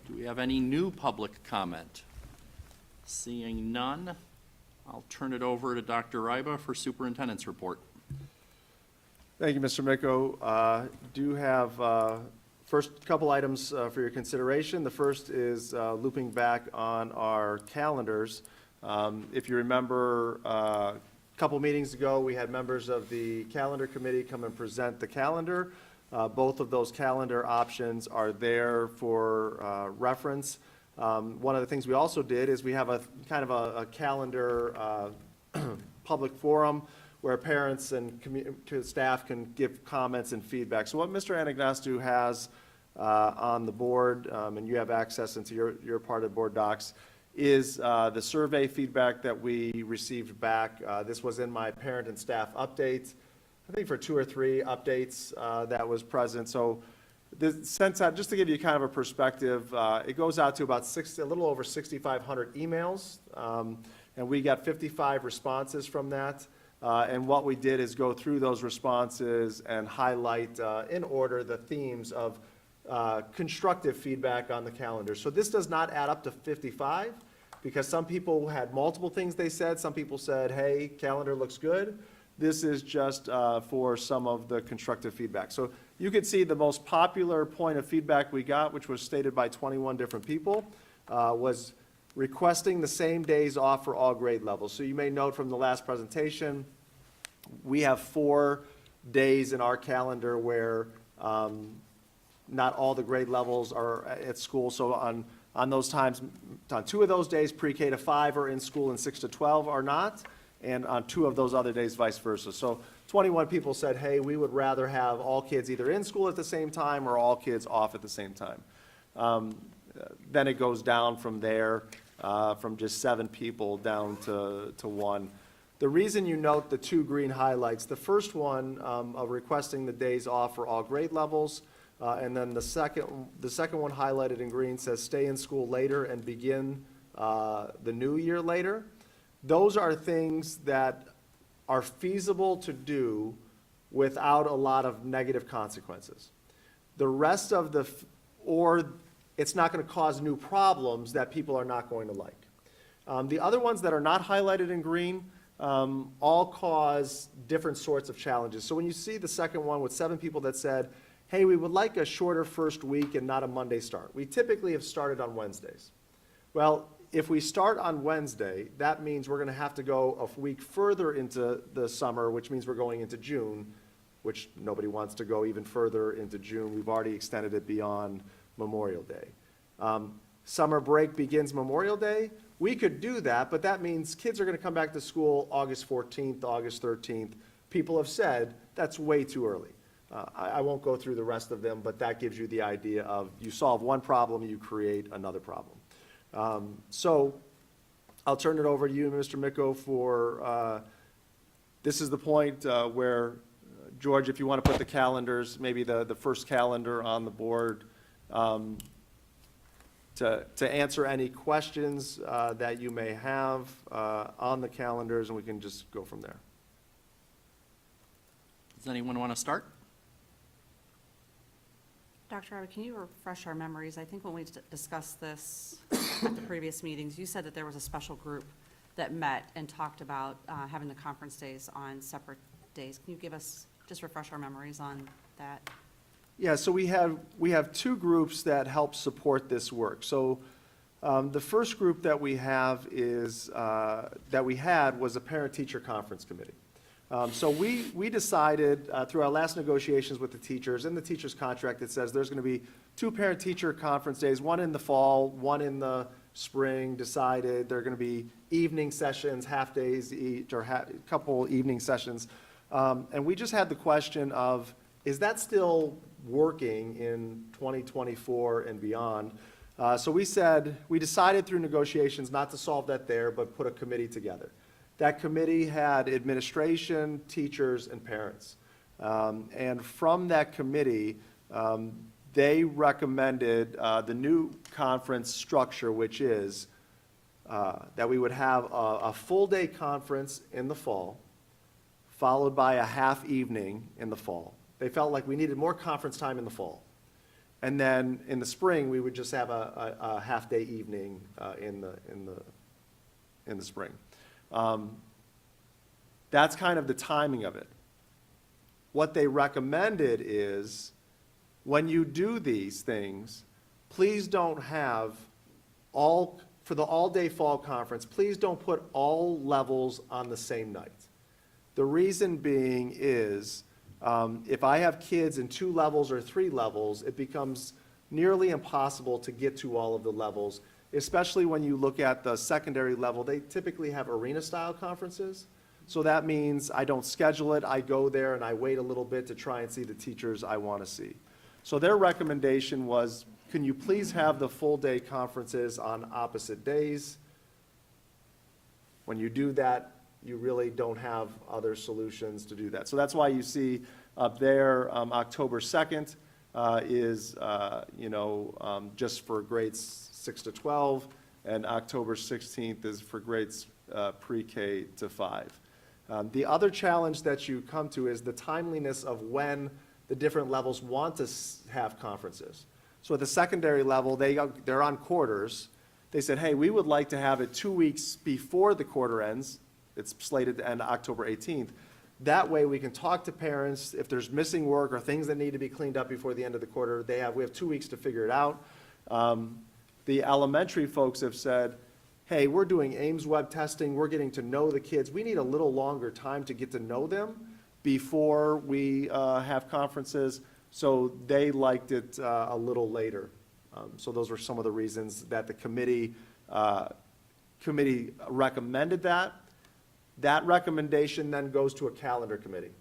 E: Do we have any new public comment? Seeing none, I'll turn it over to Dr. Ryba for superintendent's report.
G: Thank you, Mr. Miko. Do have first couple items for your consideration. The first is looping back on our calendars. If you remember, a couple meetings ago, we had members of the calendar committee come and present the calendar. Both of those calendar options are there for reference. One of the things we also did is we have a kind of a calendar public forum where parents and staff can give comments and feedback. So what Mr. Anagnostou has on the board, and you have access into your part of board docs, is the survey feedback that we received back. This was in my parent and staff updates, I think for 2 or 3 updates that was present. So this sent out, just to give you kind of a perspective, it goes out to about a little over 6,500 emails, and we got 55 responses from that. And what we did is go through those responses and highlight in order the themes of constructive feedback on the calendar. So this does not add up to 55, because some people had multiple things they said. Some people said, hey, calendar looks good. This is just for some of the constructive feedback. So you can see the most popular point of feedback we got, which was stated by 21 different people, was requesting the same days off for all grade levels. So you may note from the last presentation, we have 4 days in our calendar where not all the grade levels are at school. So on those times, on 2 of those days, pre-K to 5 are in school and 6 to 12 are not. And on 2 of those other days, vice versa. So 21 people said, hey, we would rather have all kids either in school at the same time or all kids off at the same time. Then it goes down from there, from just 7 people down to 1. The reason you note the 2 green highlights, the first one of requesting the days off for all grade levels, and then the second one highlighted in green says stay in school later and begin the new year later. Those are things that are feasible to do without a lot of negative consequences. The rest of or it's not going to cause new problems that people are not going to like. The other ones that are not highlighted in green all cause different sorts of challenges. So when you see the second one with 7 people that said, hey, we would like a shorter first week and not a Monday start. We typically have started on Wednesdays. Well, if we start on Wednesday, that means we're going to have to go a week further into the summer, which means we're going into June, which nobody wants to go even further into June. We've already extended it beyond Memorial Day. Summer break begins Memorial Day. We could do that, but that means kids are going to come back to school August 14th, August 13th. People have said that's way too early. I won't go through the rest of them, but that gives you the idea of you solve one problem, you create another problem. So I'll turn it over to you, Mr. Miko, for this is the point where, George, if you want to put the calendars, maybe the first calendar on the board, to answer any questions that you may have on the calendars, and we can just go from there.
E: Does anyone want to start?
I: Dr. Ryba, can you refresh our memories? I think when we discussed this at the previous meetings, you said that there was a special group that met and talked about having the conference days on separate days. Can you just refresh our memories on that?
G: Yeah, so we have 2 groups that help support this work. So the first group that we have is, that we had was a parent-teacher conference committee. So we decided through our last negotiations with the teachers, in the teacher's contract, it says there's going to be 2 parent-teacher conference days, one in the fall, one in the spring, decided they're going to be evening sessions, half days each, or a couple evening sessions. And we just had the question of, is that still working in 2024 and beyond? So we decided through negotiations not to solve that there, but put a committee together. That committee had administration, teachers, and parents. And from that committee, they recommended the new conference structure, which is that we would have a full-day conference in the fall, followed by a half evening in the fall. They felt like we needed more conference time in the fall. And then in the spring, we would just have a half-day evening in the spring. That's kind of the timing of it. What they recommended is, when you do these things, please don't have for the all-day fall conference, please don't put all levels on the same night. The reason being is, if I have kids in 2 levels or 3 levels, it becomes nearly impossible to get to all of the levels, especially when you look at the secondary level. They typically have arena-style conferences. So that means I don't schedule it, I go there and I wait a little bit to try and see the teachers I want to see. So their recommendation was, can you please have the full-day conferences on opposite days? When you do that, you really don't have other solutions to do that. So that's why you see up there, October 2nd is, just for grades 6 to 12, and October 16th is for grades pre-K to 5. The other challenge that you come to is the timeliness of when the different levels want to have conferences. So at the secondary level, they're on quarters. They said, hey, we would like to have it 2 weeks before the quarter ends. It's slated to end October 18th. That way we can talk to parents if there's missing work or things that need to be cleaned up before the end of the quarter. We have 2 weeks to figure it out. The elementary folks have said, hey, we're doing Ames web testing, we're getting to know the kids. We need a little longer time to get to know them before we have conferences, so they liked it a little later. So those were some of the reasons that the committee recommended that. That recommendation then goes to a calendar committee.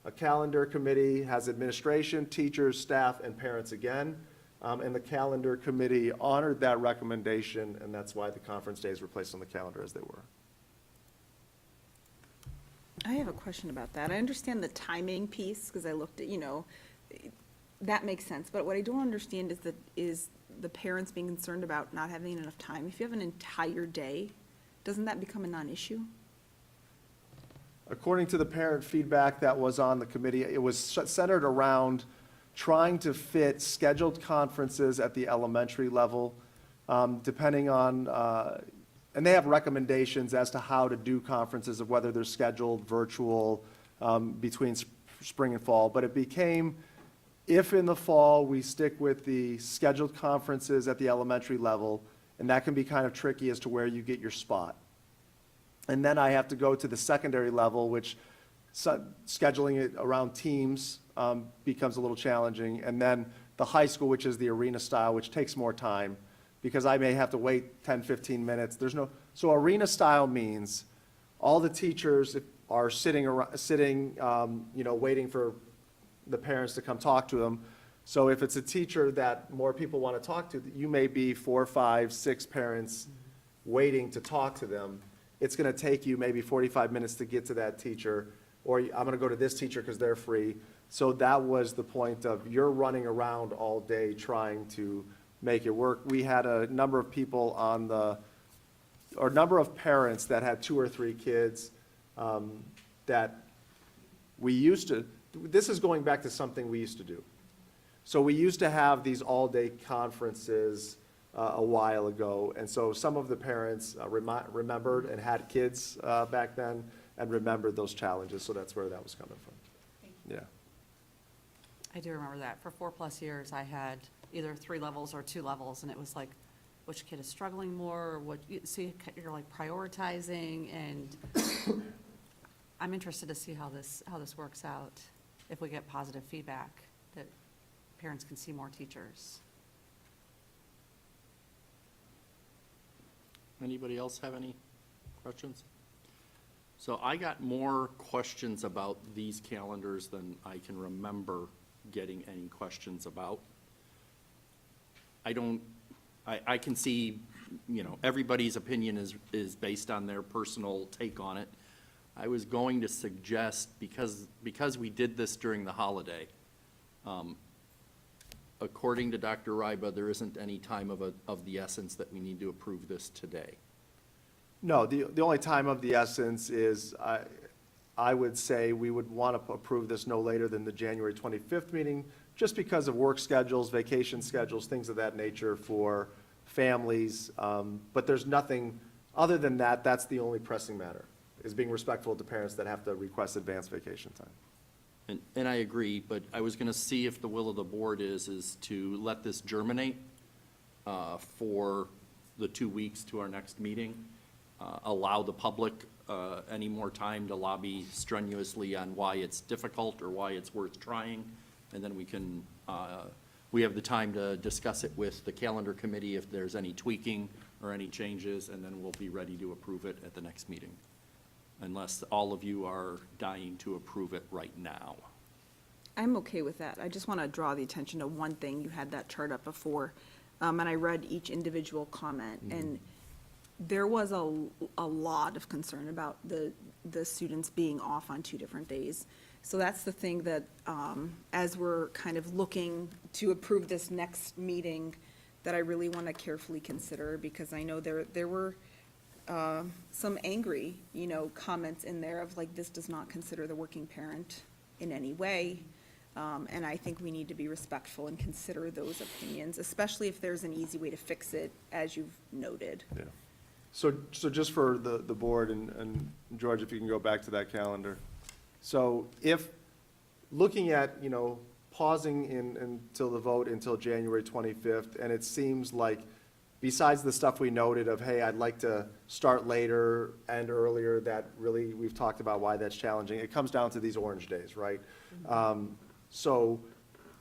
G: A calendar committee has administration, teachers, staff, and parents again. And the calendar committee honored that recommendation, and that's why the conference days were placed on the calendar as they were.
A: I have a question about that. I understand the timing piece, because I looked at, that makes sense. But what I don't understand is the parents being concerned about not having enough time. If you have an entire day, doesn't that become a non-issue?
G: According to the parent feedback that was on the committee, it was centered around trying to fit scheduled conferences at the elementary level, depending on, and they have recommendations as to how to do conferences, of whether they're scheduled, virtual, between spring and fall. But it became, if in the fall we stick with the scheduled conferences at the elementary level, and that can be kind of tricky as to where you get your spot. And then I have to go to the secondary level, which scheduling it around teams becomes a little challenging. And then the high school, which is the arena style, which takes more time, because I may have to wait 10, 15 minutes. So arena style means all the teachers are sitting, waiting for the parents to come talk to them. So if it's a teacher that more people want to talk to, you may be 4, 5, 6 parents waiting to talk to them. It's going to take you maybe 45 minutes to get to that teacher, or I'm going to go to this teacher because they're free. So that was the point of, you're running around all day trying to make it work. We had a number of people or a number of parents that had 2 or 3 kids that we used to, this is going back to something we used to do. So we used to have these all-day conferences a while ago, and so some of the parents remembered and had kids back then and remembered those challenges, so that's where that was coming from. Yeah.
I: I do remember that. For 4+ years, I had either 3 levels or 2 levels, and it was like, which kid is struggling more, or so you're like prioritizing, and I'm interested to see how this works out, if we get positive feedback, that parents can see more teachers.
E: Anybody else have any questions? So I got more questions about these calendars than I can remember getting any questions about. I I can see, everybody's opinion is based on their personal take on it. I was going to suggest, because we did this during the holiday, according to Dr. Ryba, there isn't any time of the essence that we need to approve this today.
G: No, the only time of the essence is, I would say we would want to approve this no later than the January 25th meeting, just because of work schedules, vacation schedules, things of that nature for families. But there's nothing, other than that, that's the only pressing matter, is being respectful to parents that have to request advanced vacation time.
E: And I agree, but I was gonna see if the will of the board is to let this germinate for the 2 weeks to our next meeting. Allow the public any more time to lobby strenuously on why it's difficult or why it's worth trying. And then we have the time to discuss it with the calendar committee if there's any tweaking or any changes, and then we'll be ready to approve it at the next meeting. Unless all of you are dying to approve it right now.
A: I'm okay with that. I just want to draw the attention to one thing. You had that chart up before, and I read each individual comment, and there was a lot of concern about the students being off on 2 different days. So that's the thing that, as we're kind of looking to approve this next meeting, that I really want to carefully consider, because I know there were some angry, comments in there of like, this does not consider the working parent in any way. And I think we need to be respectful and consider those opinions, especially if there's an easy way to fix it, as you've noted.
G: Yeah. So just for the board, and George, if you can go back to that calendar. So if, looking at, pausing until the vote until January 25th, and it seems like, besides the stuff we noted of, hey, I'd like to start later and earlier, that really, we've talked about why that's challenging. It comes down to these orange days, right? So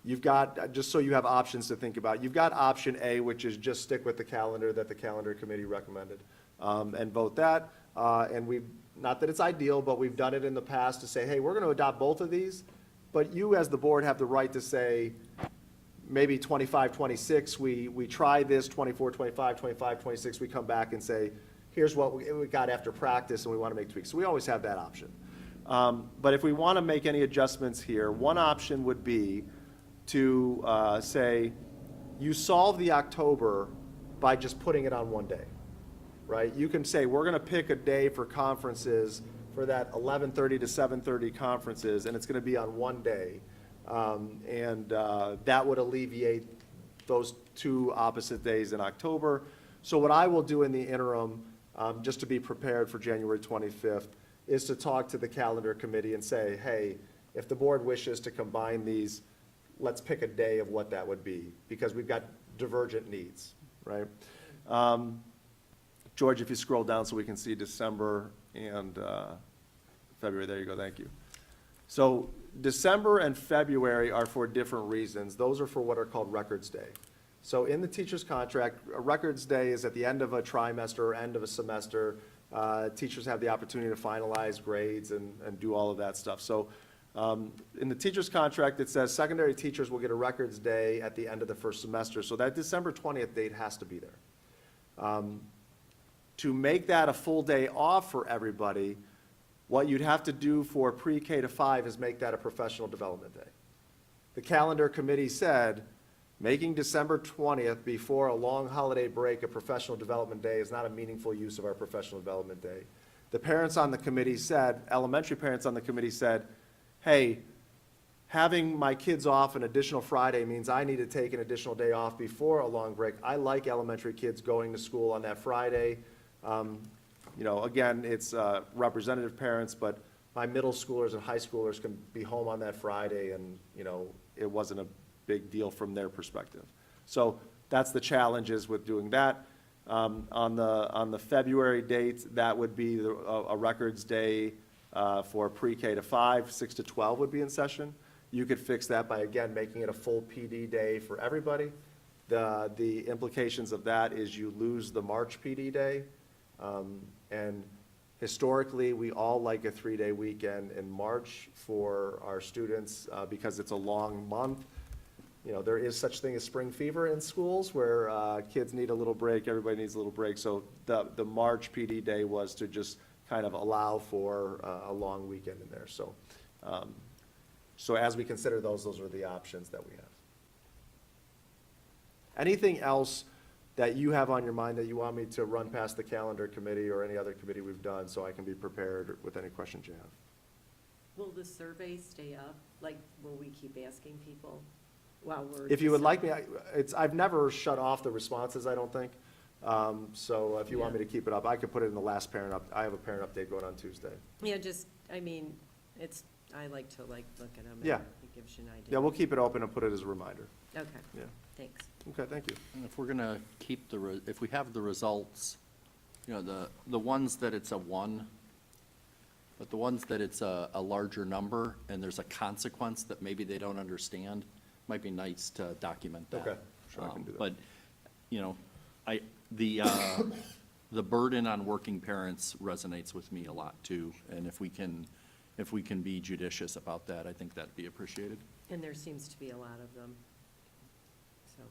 G: you've got, just so you have options to think about, you've got option A, which is just stick with the calendar that the calendar committee recommended, and vote that. And we've, not that it's ideal, but we've done it in the past to say, hey, we're going to adopt both of these, but you as the board have the right to say, maybe 25, 26, we try this, 24, 25, 25, 26, we come back and say, here's what we got after practice, and we want to make tweaks. So we always have that option. But if we want to make any adjustments here, one option would be to say, you solve the October by just putting it on one day, right? You can say, we're going to pick a day for conferences for that 11:30 to 7:30 conferences, and it's going to be on one day. And that would alleviate those 2 opposite days in October. So what I will do in the interim, just to be prepared for January 25th, is to talk to the calendar committee and say, hey, if the board wishes to combine these, let's pick a day of what that would be, because we've got divergent needs, right? George, if you scroll down so we can see December and February, there you go, thank you. So December and February are for different reasons. Those are for what are called Records Day. So in the teacher's contract, a Records Day is at the end of a trimester or end of a semester. Teachers have the opportunity to finalize grades and do all of that stuff. So in the teacher's contract, it says secondary teachers will get a Records Day at the end of the first semester. So that December 20th date has to be there. To make that a full day off for everybody, what you'd have to do for pre-K to 5 is make that a professional development day. The calendar committee said, making December 20th before a long holiday break a professional development day is not a meaningful use of our professional development day. The parents on the committee said, elementary parents on the committee said, hey, having my kids off an additional Friday means I need to take an additional day off before a long break. I like elementary kids going to school on that Friday. Again, it's representative parents, but my middle schoolers and high schoolers can be home on that Friday, and, it wasn't a big deal from their perspective. So that's the challenges with doing that. On the February date, that would be a Records Day for pre-K to 5, 6 to 12 would be in session. You could fix that by, again, making it a full PD day for everybody. The implications of that is you lose the March PD day. And historically, we all like a 3-day weekend in March for our students because it's a long month. you know, there is such thing as spring fever in schools where kids need a little break, everybody needs a little break. So the March PD day was to just kind of allow for a long weekend in there. So, so as we consider those are the options that we have. Anything else that you have on your mind that you want me to run past the calendar committee or any other committee we've done so I can be prepared with any questions you have?
C: Will the survey stay up? Like, will we keep asking people while we're?
G: If you would like me, I've never shut off the responses, I don't think. So if you want me to keep it up, I could put it in the last parent up. I have a parent update going on Tuesday.
C: Yeah, just, I mean, I like to look at them.
G: Yeah.
C: It gives you an idea.
G: Yeah, we'll keep it open and put it as a reminder.
C: Okay,
G: Yeah.
C: thanks.
G: Okay, thank you.
E: And if we're gonna keep if we have the results, you know, the ones that it's a 1, but the ones that it's a larger number and there's a consequence that maybe they don't understand, might be nice to document that.
G: Okay, sure, I can do that.
E: But, you know, the burden on working parents resonates with me a lot too. And if we can be judicious about that, I think that'd be appreciated.
C: And there seems to be a lot of them, so.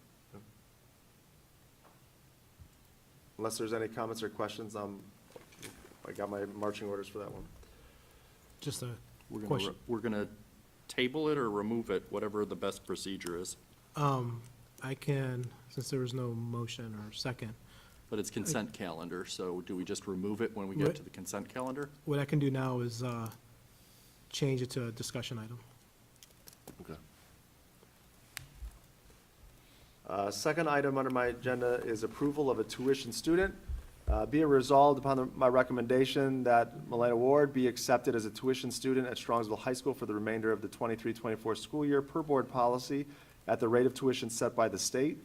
G: Unless there's any comments or questions, I got my marching orders for that one.
B: Just a
E: We're gonna table it or remove it, whatever the best procedure is.
B: I can, since there was no motion or second,
E: But it's consent calendar, so do we just remove it when we get to the consent calendar?
B: what I can do now is change it to a discussion item.
G: Okay. Second item under my agenda is approval of a tuition student. Be it resolved upon my recommendation that Milena Ward be accepted as a tuition student at Strongsville High School for the remainder of the 23-24 school year per board policy at the rate of tuition set by the state.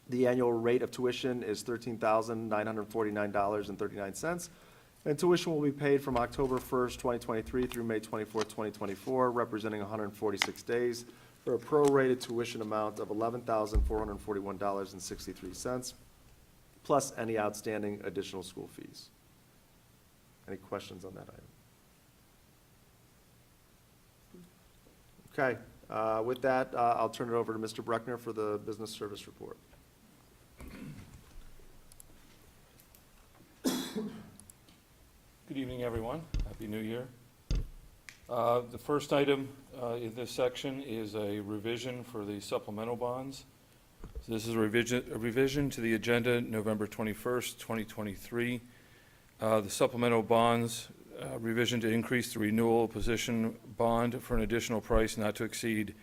G: The annual rate of tuition is $13,949.39, and tuition will be paid from October 1st, 2023 through May 24th, 2024, representing 146 days, for a prorated tuition amount of $11,441.63, plus any outstanding additional school fees. Any questions on that item? Okay, with that, I'll turn it over to Mr. Bruckner for the business service report.
J: Good evening, everyone. Happy New Year. The first item in this section is a revision for the supplemental bonds. So this is a revision to the agenda, November 21st, 2023. The supplemental bonds revision to increase the renewal position bond for an additional price not to exceed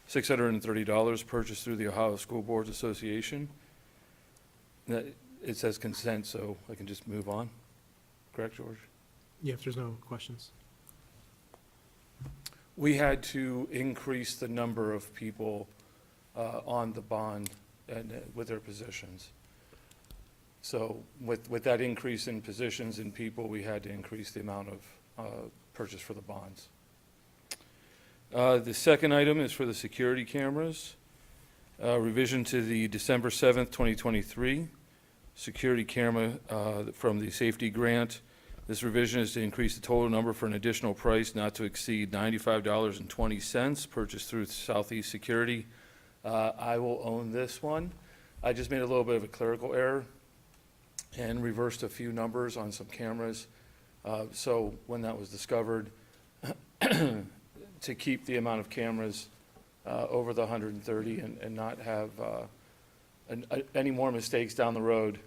J: $630 purchased through the Ohio School Boards Association. It says consent, so I can just move on. Correct, George?
B: Yeah, if there's no questions.
J: We had to increase the number of people on the bond and with their positions. So with that increase in positions and people, we had to increase the amount of purchase for the bonds. The second item is for the security cameras. Revision to the December 7th, 2023 security camera from the safety grant. This revision is to increase the total number for an additional price not to exceed $95.20 purchased through Southeast Security. I will own this one. I just made a little bit of a clerical error and reversed a few numbers on some cameras. So when that was discovered, to keep the amount of cameras over the 130 and not have any more mistakes down the road,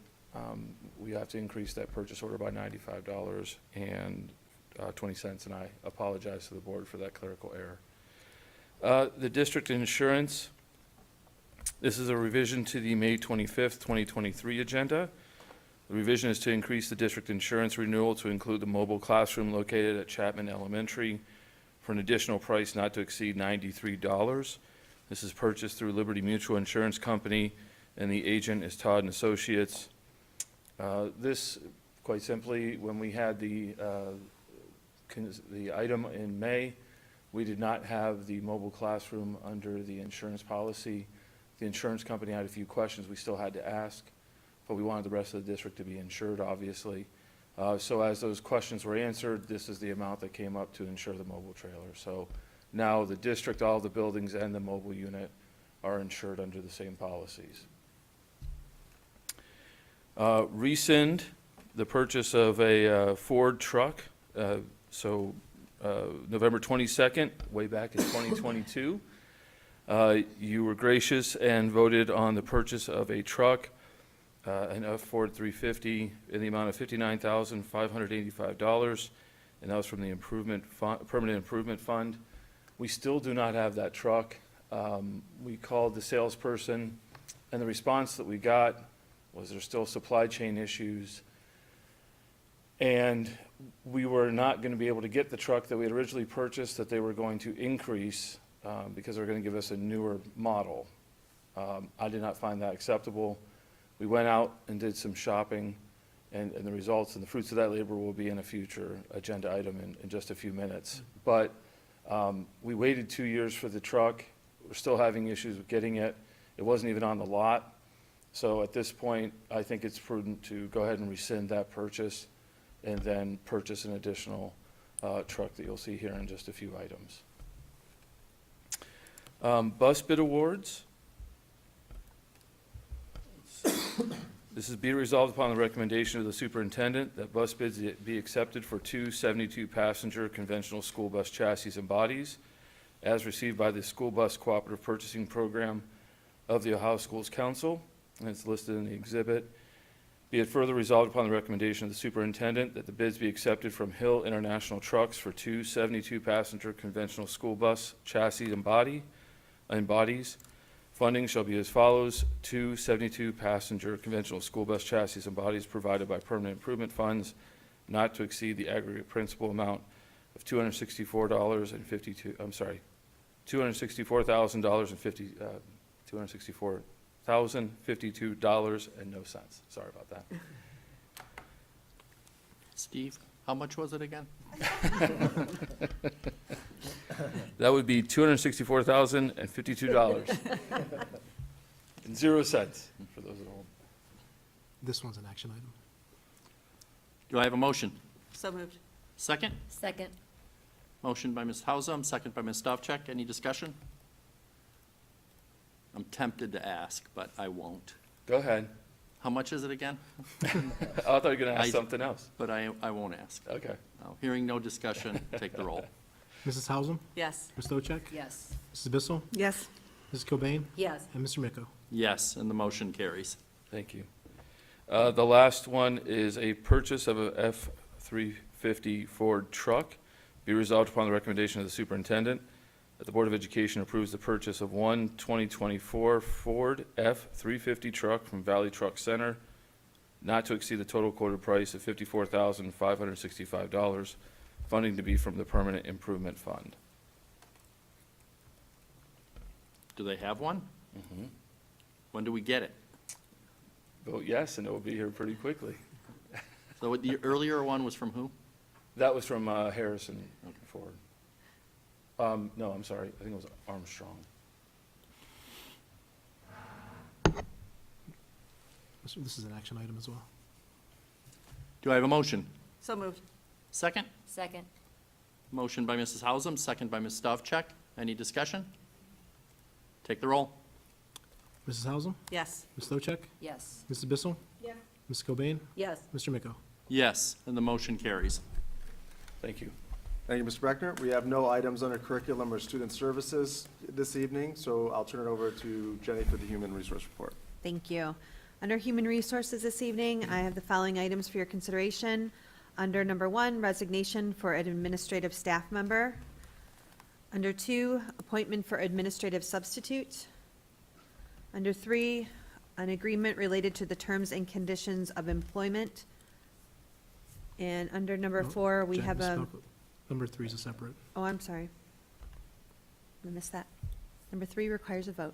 J: we have to increase that purchase order by $95.20, and I apologize to the board for that clerical error. The district insurance, this is a revision to the May 25th, 2023 agenda. The revision is to increase the district insurance renewal to include the mobile classroom located at Chapman Elementary for an additional price not to exceed $93. This is purchased through Liberty Mutual Insurance Company, and the agent is Todd and Associates. This, quite simply, when we had the item in May, we did not have the mobile classroom under the insurance policy. The insurance company had a few questions we still had to ask, but we wanted the rest of the district to be insured, obviously. So as those questions were answered, this is the amount that came up to insure the mobile trailer. So now the district, all the buildings, and the mobile unit are insured under the same policies. Rescind the purchase of a Ford truck. November 22nd, way back in 2022, you were gracious and voted on the purchase of a truck, an Ford 350, in the amount of $59,585, and that was from the Permanent Improvement Fund. We still do not have that truck. We called the salesperson, and the response that we got was there's still supply chain issues, and we were not going to be able to get the truck that we had originally purchased, that they were going to increase because they were going to give us a newer model. I did not find that acceptable. We went out and did some shopping, and the results and the fruits of that labor will be in a future agenda item in just a few minutes. But we waited 2 years for the truck. We're still having issues with getting it. It wasn't even on the lot. So at this point, I think it's prudent to go ahead and rescind that purchase and then purchase an additional truck that you'll see here in just a few items. Bus bid awards. This is be resolved upon the recommendation of the superintendent that bus bids be accepted for 2 72-passenger conventional school bus chassis and bodies as received by the School Bus Cooperative Purchasing Program of the Ohio Schools Council, and it's listed in the exhibit. Be it further resolved upon the recommendation of the superintendent that the bids be accepted from Hill International Trucks for 2 72-passenger conventional school bus chassis and bodies. Funding shall be as follows: 2 72-passenger conventional school bus chassis and bodies provided by permanent improvement funds, not to exceed the aggregate principal amount of $264,052. And no cents. Sorry about that.
E: Steve, how much was it again?
J: That would be $264,052 and 0 cents for those at home.
B: This one's an action item.
E: Do I have a motion?
I: So moved.
E: Second?
C: Second.
E: Motion by Ms. Hausum, second by Ms. Stavcek. Any discussion? I'm tempted to ask, but I won't.
J: Go ahead.
E: How much is it again?
J: I thought you were going to ask
E: I-
J: something else.
E: But I won't ask.
J: Okay.
E: No. Hearing no discussion, take the roll.
B: Mrs. Hausum,
I: Yes.
B: Ms. Stochek,
C: Yes.
B: Mrs. Bissell,
A: Yes.
B: Mrs. Cobain,
C: Yes.
B: and Mr. Miko.
E: Yes, and the motion carries.
J: Thank you. The last one is a purchase of a F-350 Ford truck. Be resolved upon the recommendation of the superintendent that the Board of Education approves the purchase of one 2024 Ford F-350 truck from Valley Truck Center, not to exceed the total quoted price of $54,565, funding to be from the Permanent Improvement Fund.
E: Do they have one?
J: Mhm.
E: When do we get it?
J: Vote yes, and it will be here pretty quickly.
E: So the earlier one was from who?
J: That was from Harrison Ford. No, I'm sorry, I think it was Armstrong.
B: This is an action item as well.
E: Do I have a motion?
I: So moved.
E: Second?
C: Second.
E: Motion by Mrs. Hausum, second by Ms. Stavcek. Any discussion? Take the roll.
B: Mrs. Hausum,
I: Yes.
B: Ms. Stochek,
C: Yes.
B: Mrs. Bissell,
C: Yes.
B: Ms. Cobain,
C: Yes.
B: Mr. Miko.
E: Yes, and the motion carries.
J: Thank you.
G: Thank you, Mr. Breckner. We have no items under curriculum or student services this evening, so I'll turn it over to Jenny for the Human Resource Report.
D: Thank you. Under Human Resources this evening, I have the following items for your consideration. Under number 1, resignation for an administrative staff member. Under 2, appointment for administrative substitute. Under 3, an agreement related to the terms and conditions of employment. And under number
B: No,
D: 4, we
B: Jen
D: have a,
B: misspoke. Number 3 is a separate.
D: oh, I'm sorry. I missed that. Number 3 requires a vote.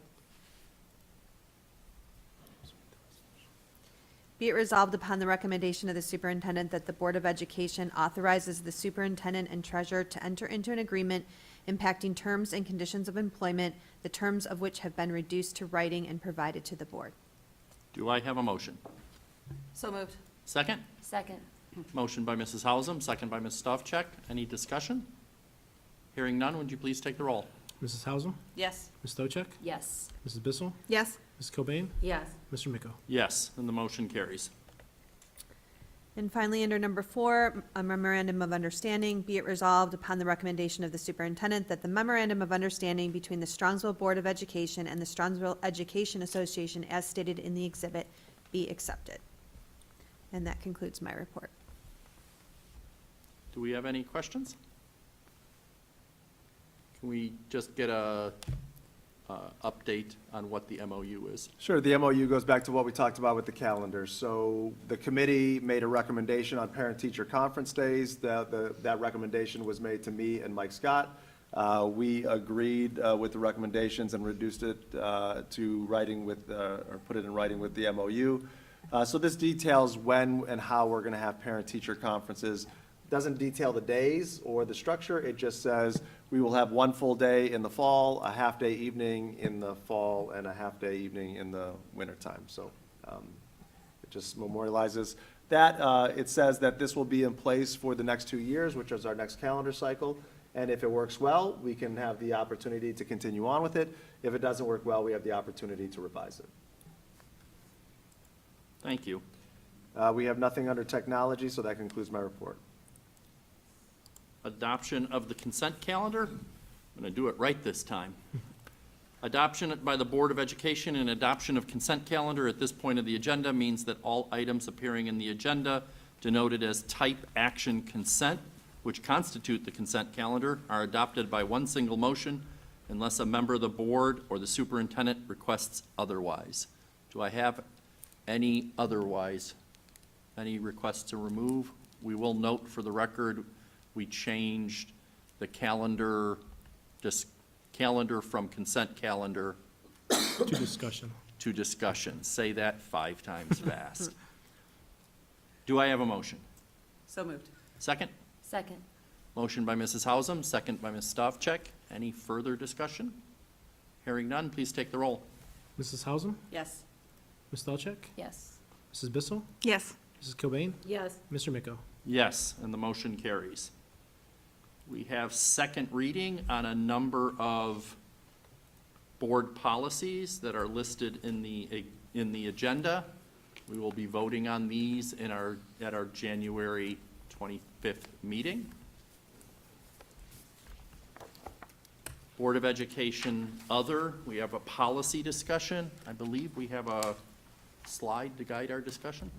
D: Be it resolved upon the recommendation of the superintendent that the Board of Education authorizes the superintendent and treasurer to enter into an agreement impacting terms and conditions of employment, the terms of which have been reduced to writing and provided to the board.
E: Do I have a motion?
I: So moved.
E: Second?
C: Second.
E: Motion by Mrs. Hausum, second by Ms. Stavcek. Any discussion? Hearing none, would you please take the roll?
B: Mrs. Hausum,
I: Yes.
B: Ms. Stochek,
C: Yes.
B: Mrs. Bissell,
A: Yes.
B: Ms. Cobain,
C: Yes.
B: Mr. Miko.
E: Yes, and the motion carries.
D: And finally, under number 4, a memorandum of understanding, be it resolved upon the recommendation of the superintendent that the memorandum of understanding between the Strongsville Board of Education and the Strongsville Education Association as stated in the exhibit be accepted. And that concludes my report.
E: Do we have any questions? Can we just get a update on what the MOU is?
G: Sure, the MOU goes back to what we talked about with the calendar. So the committee made a recommendation on parent-teacher conference days. That recommendation was made to me and Mike Scott. We agreed with the recommendations and reduced it to writing with, or put it in writing with the MOU. So this details when and how we're going to have parent-teacher conferences. Doesn't detail the days or the structure, it just says we will have one full day in the fall, a half-day evening in the fall, and a half-day evening in the wintertime. So it just memorializes that. It says that this will be in place for the next 2 years, which is our next calendar cycle. And if it works well, we can have the opportunity to continue on with it. If it doesn't work well, we have the opportunity to revise it.
E: Thank you.
G: We have nothing under technology, so that concludes my report.
E: Adoption of the consent calendar. I'm going to do it right this time. Adoption by the Board of Education and adoption of consent calendar at this point of the agenda means that all items appearing in the agenda denoted as type action consent, which constitute the consent calendar, are adopted by one single motion unless a member of the board or the superintendent requests otherwise. Do I have any otherwise? Any requests to remove? We will note for the record, we changed the calendar, calendar from consent calendar
B: To discussion.
E: to discussion. Say that 5 times fast. Do I have a motion?
I: So moved.
E: Second?
C: Second.
E: Motion by Mrs. Hausum, second by Ms. Stavcek. Any further discussion? Hearing none, please take the roll.
B: Mrs. Hausum,
I: Yes.
B: Ms. Stochek,
C: Yes.
B: Mrs. Bissell,
A: Yes.
B: Mrs. Cobain,
C: Yes.
B: Mr. Miko.
E: Yes, and the motion carries. We have second reading on a number of board policies that are listed in the agenda. We will be voting on these at our January 25th meeting. Board of Education, other, we have a policy discussion. I believe we have a slide to guide our discussion.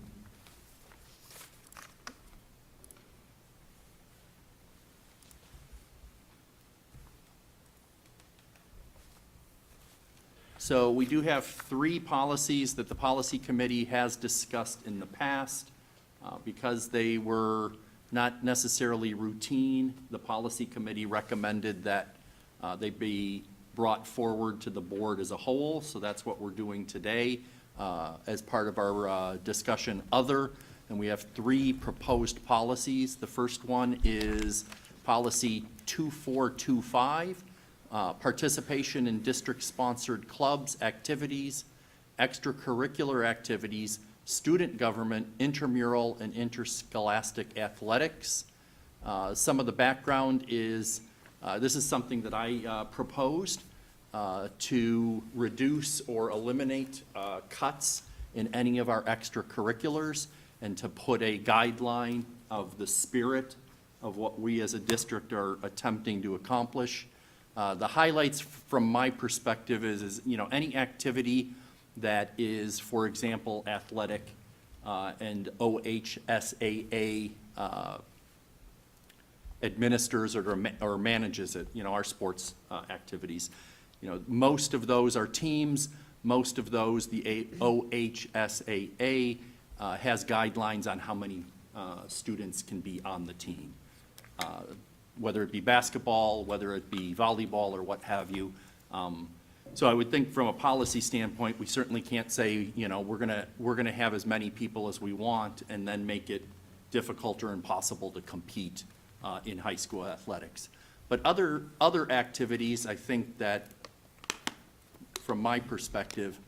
E: So we do have 3 policies that the policy committee has discussed in the past. Because they were not necessarily routine, the policy committee recommended that they be brought forward to the board as a whole. So that's what we're doing today as part of our discussion other. And we have 3 proposed policies. The first one is policy 2425. Participation in district-sponsored clubs, activities, extracurricular activities, student government, intramural, and interscholastic athletics. Some of the background is, this is something that I proposed to reduce or eliminate cuts in any of our extracurriculars and to put a guideline of the spirit of what we as a district are attempting to accomplish. The highlights from my perspective is any activity that is, for example, athletic and OHSAA administers or manages it, our sports activities. Most of those are teams. Most of those, the OHSAA has guidelines on how many students can be on the team. Whether it be basketball, whether it be volleyball, or what have you. So I would think from a policy standpoint, we certainly can't say, we're gonna have as many people as we want and then make it difficult or impossible to compete in high school athletics. But other activities, I think that, from my perspective,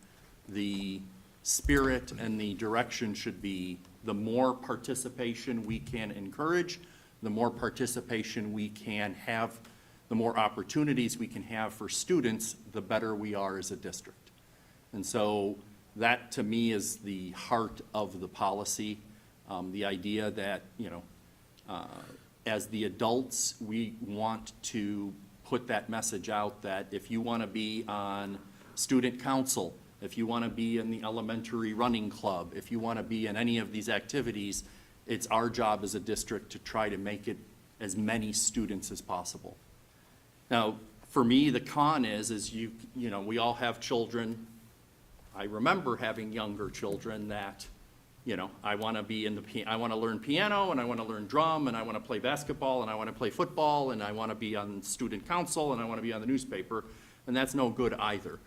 E: the spirit and the direction should be the more participation we can encourage, the more participation we can have the more opportunities we can have for students, the better we are as a district. And so that, to me, is the heart of the policy, the idea that, as the adults, we want to put that message out that if you want to be on student council, if you want to be in the elementary running club, if you want to be in any of these activities, it's our job as a district to try to make it as many students as possible. Now, for me, the con is we all have children. I remember having younger children that, I want to be I want to learn piano, and I want to learn drum, and I want to play basketball, and I want to play football, and I want to be on student council, and I want to be on the newspaper, and that's no good either.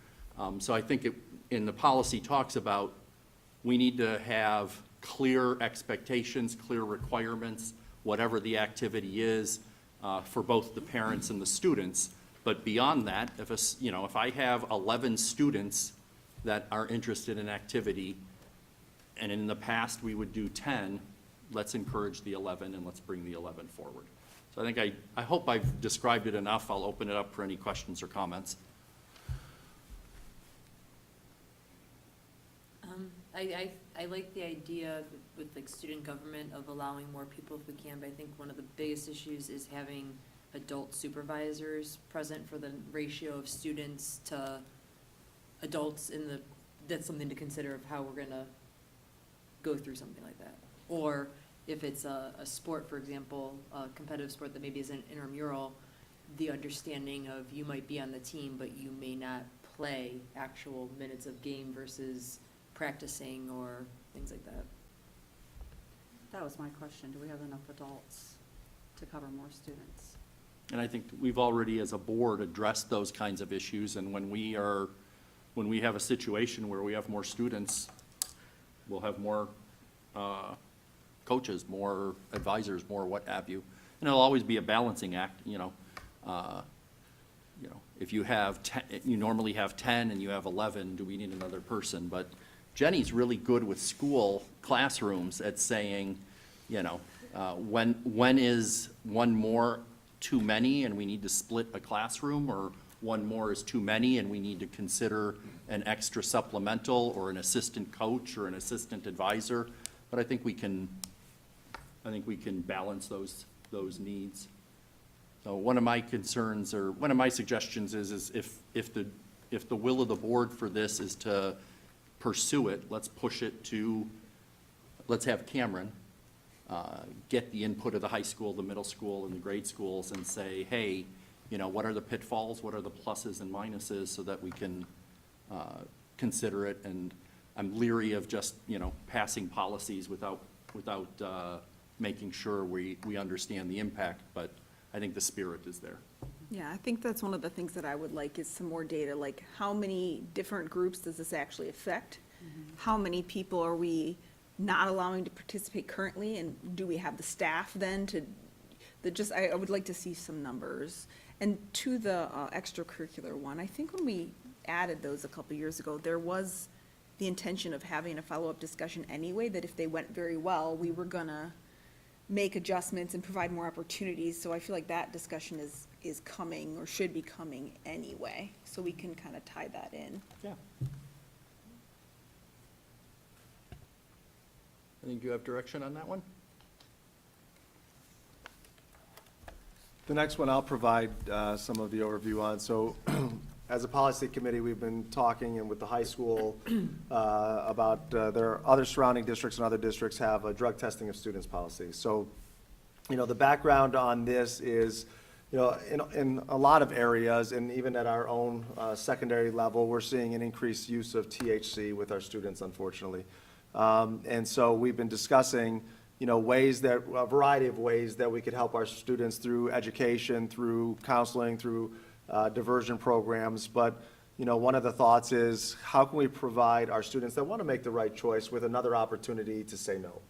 E: So I think in the policy talks about, we need to have clear expectations, clear requirements, whatever the activity is, for both the parents and the students. But beyond that, if I have 11 students that are interested in activity, and in the past we would do 10, let's encourage the 11 and let's bring the 11 forward. So I think I hope I've described it enough. I'll open it up for any questions or comments.
C: I like the idea with like student government of allowing more people if we can, but I think one of the biggest issues is having adult supervisors present for the ratio of students to adults that's something to consider of how we're gonna go through something like that. Or if it's a sport, for example, a competitive sport that maybe is an intramural, the understanding of you might be on the team, but you may not play actual minutes of game versus practicing or things like that.
I: That was my question. Do we have enough adults to cover more students?
E: And I think we've already, as a board, addressed those kinds of issues, and when we have a situation where we have more students, we'll have more coaches, more advisors, more what have you. And it'll always be a balancing act, if you have you normally have 10 and you have 11, do we need another person? But Jenny's really good with school classrooms at saying, when is one more too many and we need to split a classroom, or one more is too many and we need to consider an extra supplemental or an assistant coach or an assistant advisor. But I think we can balance those needs. So one of my concerns, or one of my suggestions is if the will of the board for this is to pursue it, let's push it to, let's have Cameron get the input of the high school, the middle school, and the grade schools and say, hey, what are the pitfalls, what are the pluses and minuses, so that we can consider it. And I'm leery of just, passing policies without making sure we understand the impact, but I think the spirit is there.
A: Yeah, I think that's one of the things that I would like is some more data, like how many different groups does this actually affect? How many people are we not allowing to participate currently, and do we have the staff then I would like to see some numbers. And to the extracurricular one, I think when we added those a couple years ago, there was the intention of having a follow-up discussion anyway, that if they went very well, we were gonna make adjustments and provide more opportunities. So I feel like that discussion is coming, or should be coming anyway, so we can kind of tie that in.
E: Yeah. I think you have direction on that one?
G: The next one I'll provide some of the overview on. So as a policy committee, we've been talking and with the high school about their other surrounding districts, and other districts have a drug testing of students policy. So, the background on this is, in a lot of areas, and even at our own secondary level, we're seeing an increased use of THC with our students, unfortunately. And so we've been discussing a variety of ways that we could help our students through education, through counseling, through diversion programs. But, one of the thoughts is, how can we provide our students that want to make the right choice with another opportunity to say no?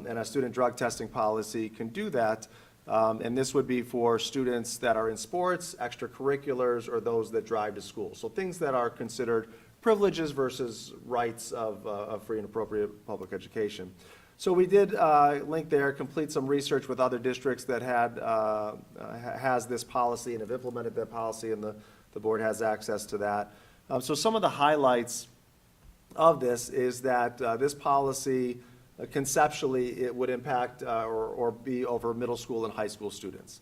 G: And a student drug testing policy can do that. And this would be for students that are in sports, extracurriculars, or those that drive to school. So things that are considered privileges versus rights of free and appropriate public education. So we did link there, complete some research with other districts that has this policy and have implemented that policy, and the board has access to that. So some of the highlights of this is that this policy, conceptually, it would impact or be over middle school and high school students.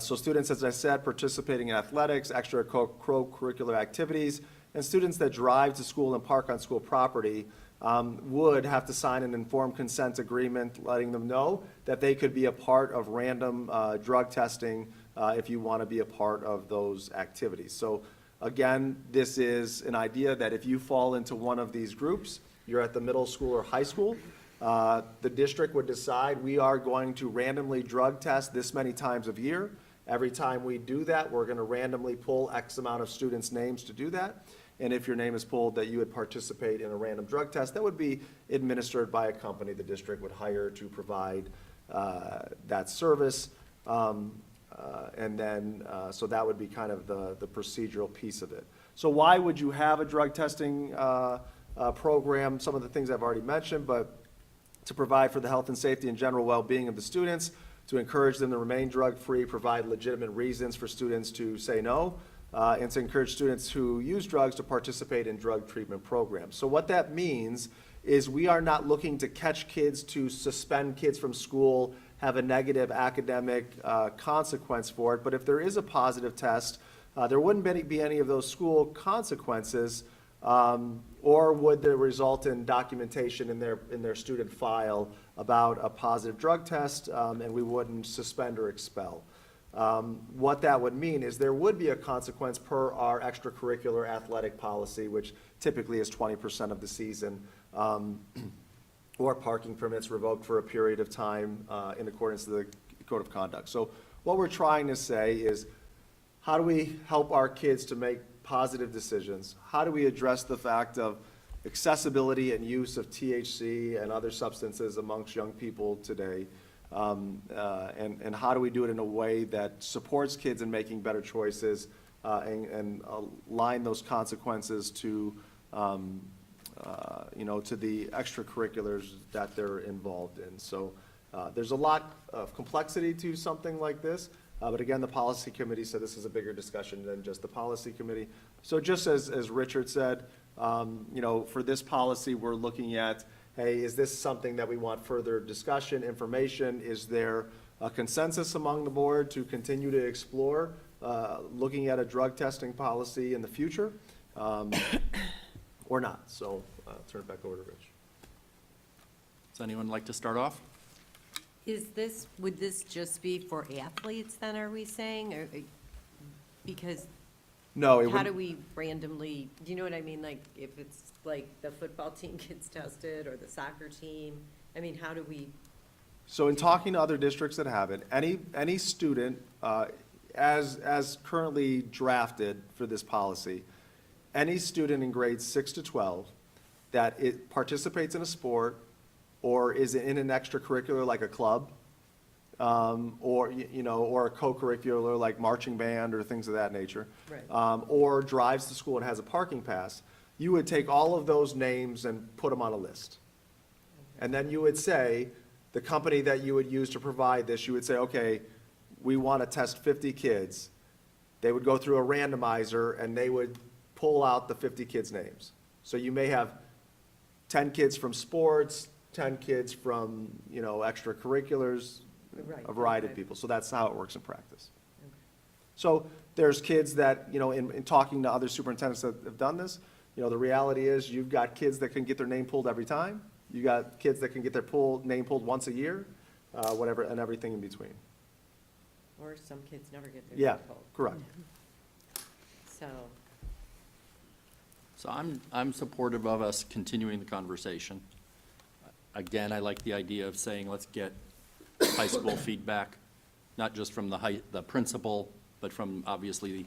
G: So students, as I said, participating in athletics, extra co-curricular activities, and students that drive to school and park on school property would have to sign an informed consent agreement letting them know that they could be a part of random drug testing if you want to be a part of those activities. So again, this is an idea that if you fall into one of these groups, you're at the middle school or high school, the district would decide we are going to randomly drug test this many times a year. Every time we do that, we're going to randomly pull X amount of students' names to do that. And if your name is pulled, that you would participate in a random drug test that would be administered by a company the district would hire to provide that service. And then, so that would be kind of the procedural piece of it. So why would you have a drug testing program? Some of the things I've already mentioned, but to provide for the health and safety and general well-being of the students, to encourage them to remain drug-free, provide legitimate reasons for students to say no, and to encourage students who use drugs to participate in drug treatment programs. So what that means is we are not looking to catch kids, to suspend kids from school, have a negative academic consequence for it, but if there is a positive test, there wouldn't be any of those school consequences, or would they result in documentation in their student file about a positive drug test, and we wouldn't suspend or expel. What that would mean is there would be a consequence per our extracurricular athletic policy, which typically is 20% of the season, or parking permits revoked for a period of time in accordance to the code of conduct. So what we're trying to say is, how do we help our kids to make positive decisions? How do we address the fact of accessibility and use of THC and other substances amongst young people today? And how do we do it in a way that supports kids in making better choices and align those consequences to, to the extracurriculars that they're involved in? So there's a lot of complexity to something like this. But again, the policy committee said this is a bigger discussion than just the policy committee. So just as Richard said, for this policy, we're looking at, hey, is this something that we want further discussion, information? Is there a consensus among the board to continue to explore looking at a drug testing policy in the future, or not? So I'll turn it back over to Rich.
E: Does anyone like to start off?
C: Would this just be for athletes then, are we saying? Or, because
G: No, it
C: how
G: would.
C: do we randomly, do you know what I mean? Like, if it's like the football team gets tested or the soccer team, I mean, how do we?
G: So in talking to other districts that have it, any student, as currently drafted for this policy, any student in grades 6 to 12 that it participates in a sport or is in an extracurricular like a club, or a co-curricular like marching band or things of that nature,
C: Right.
G: or drives to school and has a parking pass, you would take all of those names and put them on a list. And then you would say, the company that you would use to provide this, you would say, okay, we want to test 50 kids. They would go through a randomizer and they would pull out the 50 kids' names. So you may have 10 kids from sports, 10 kids from, extracurriculars,
C: Right,
G: a variety of
C: right.
G: people. So that's how it works in practice. So there's kids that, in talking to other superintendents that have done this, the reality is you've got kids that can get their name pulled every time. You got kids that can get their name pulled once a year, whatever, and everything in between.
C: Or some kids never get their
G: Yeah,
C: name called.
G: correct.
C: So,
E: So I'm supportive of us continuing the conversation. Again, I like the idea of saying, let's get high school feedback, not just from the principal, but from obviously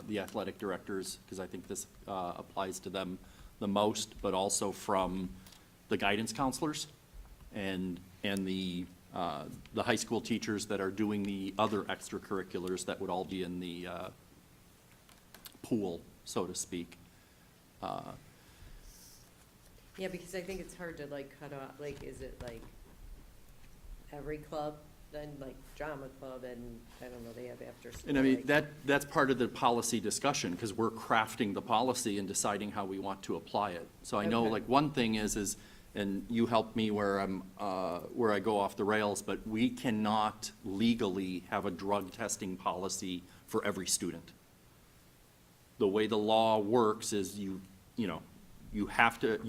E: the athletic directors, because I think this applies to them the most, but also from the guidance counselors and the high school teachers that are doing the other extracurriculars that would all be in the pool, so to speak.
C: yeah, because I think it's hard to like cut off, like, is it like every club, then like drama club and, I don't know, they have after school.
E: And I mean,
C: like-
E: that's part of the policy discussion, because we're crafting the policy and deciding how we want to apply it. So I know,
C: Okay.
E: like, one thing is, and you help me where where I go off the rails, but we cannot legally have a drug testing policy for every student. The way the law works is you have the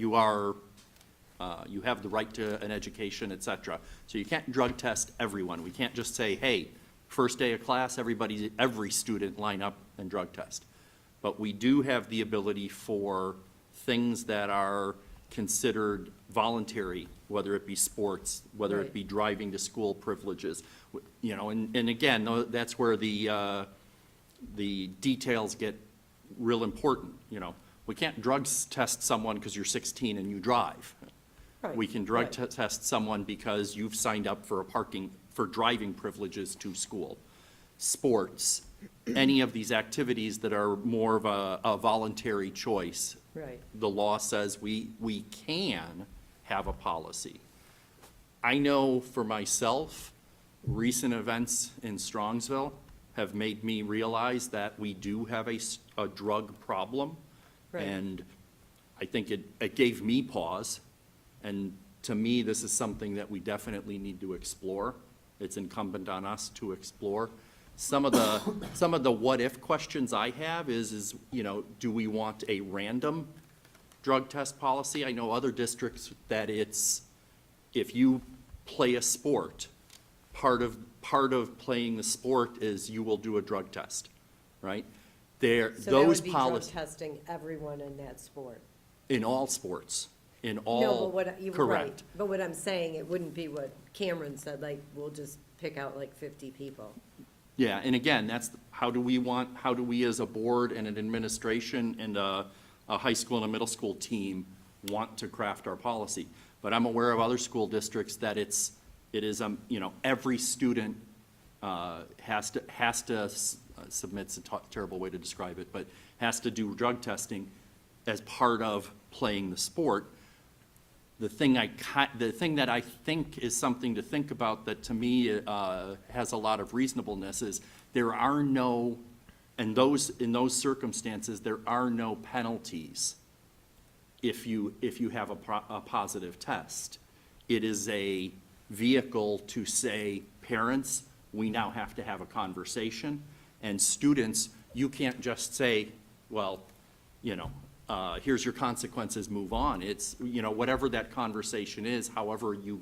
E: right to an education, et cetera. So you can't drug test everyone. We can't just say, hey, first day of class, every student line up and drug test. But we do have the ability for things that are considered voluntary, whether it be sports, whether it
C: Right.
E: be driving to school privileges, and again, that's where the details get real important, We can't test someone because you're 16 and you drive.
C: Right,
E: We can
C: right.
E: test someone because you've signed up for for driving privileges to school. Sports, any of these activities that are more of a voluntary choice.
C: Right.
E: The law says we can have a policy. I know for myself, recent events in Strongsville have made me realize that we do have a drug problem.
C: Right.
E: And I think it gave me pause. And to me, this is something that we definitely need to explore. It's incumbent on us to explore. Some of the what-if questions I have is, do we want a random drug test policy? I know other districts that if you play a sport, part of playing the sport is you will do a drug test, right?
C: So that
E: Those
C: would be drug
E: policies,
C: testing everyone in that sport.
E: in all sports, in
C: No,
E: all,
C: but what, you're right.
E: correct.
C: But what I'm saying, it wouldn't be what Cameron said, like, we'll just pick out like 50 people.
E: Yeah, and again, how do we as a board and an administration and a high school and a middle school team want to craft our policy? But I'm aware of other school districts that it is, every student has to submit's a terrible way to describe it, but has to do drug testing as part of playing the sport. The thing that I think is something to think about that to me has a lot of reasonableness is there are no, in those circumstances, there are no penalties if you have a positive test. It is a vehicle to say, parents, we now have to have a conversation, and students, you can't just say, well, here's your consequences, move on. It's, whatever that conversation is, however you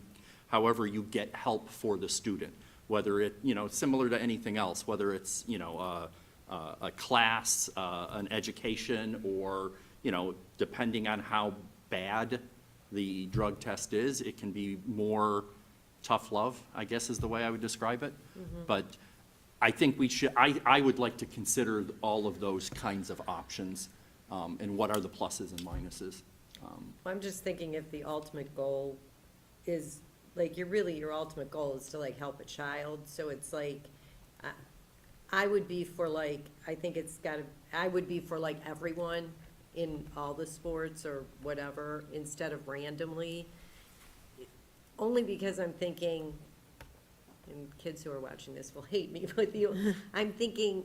E: get help for the student, whether it, similar to anything else, whether it's, a class, an education, or, depending on how bad the drug test is, it can be more tough love, I guess is the way I would describe it. But I think I would like to consider all of those kinds of options, and what are the pluses and minuses.
C: I'm just thinking if the ultimate goal is, like, your ultimate goal is to like help a child, so it's like, I would be for like, I would be for like everyone in all the sports or whatever, instead of randomly. Only because I'm thinking, and kids who are watching this will hate me, but I'm thinking,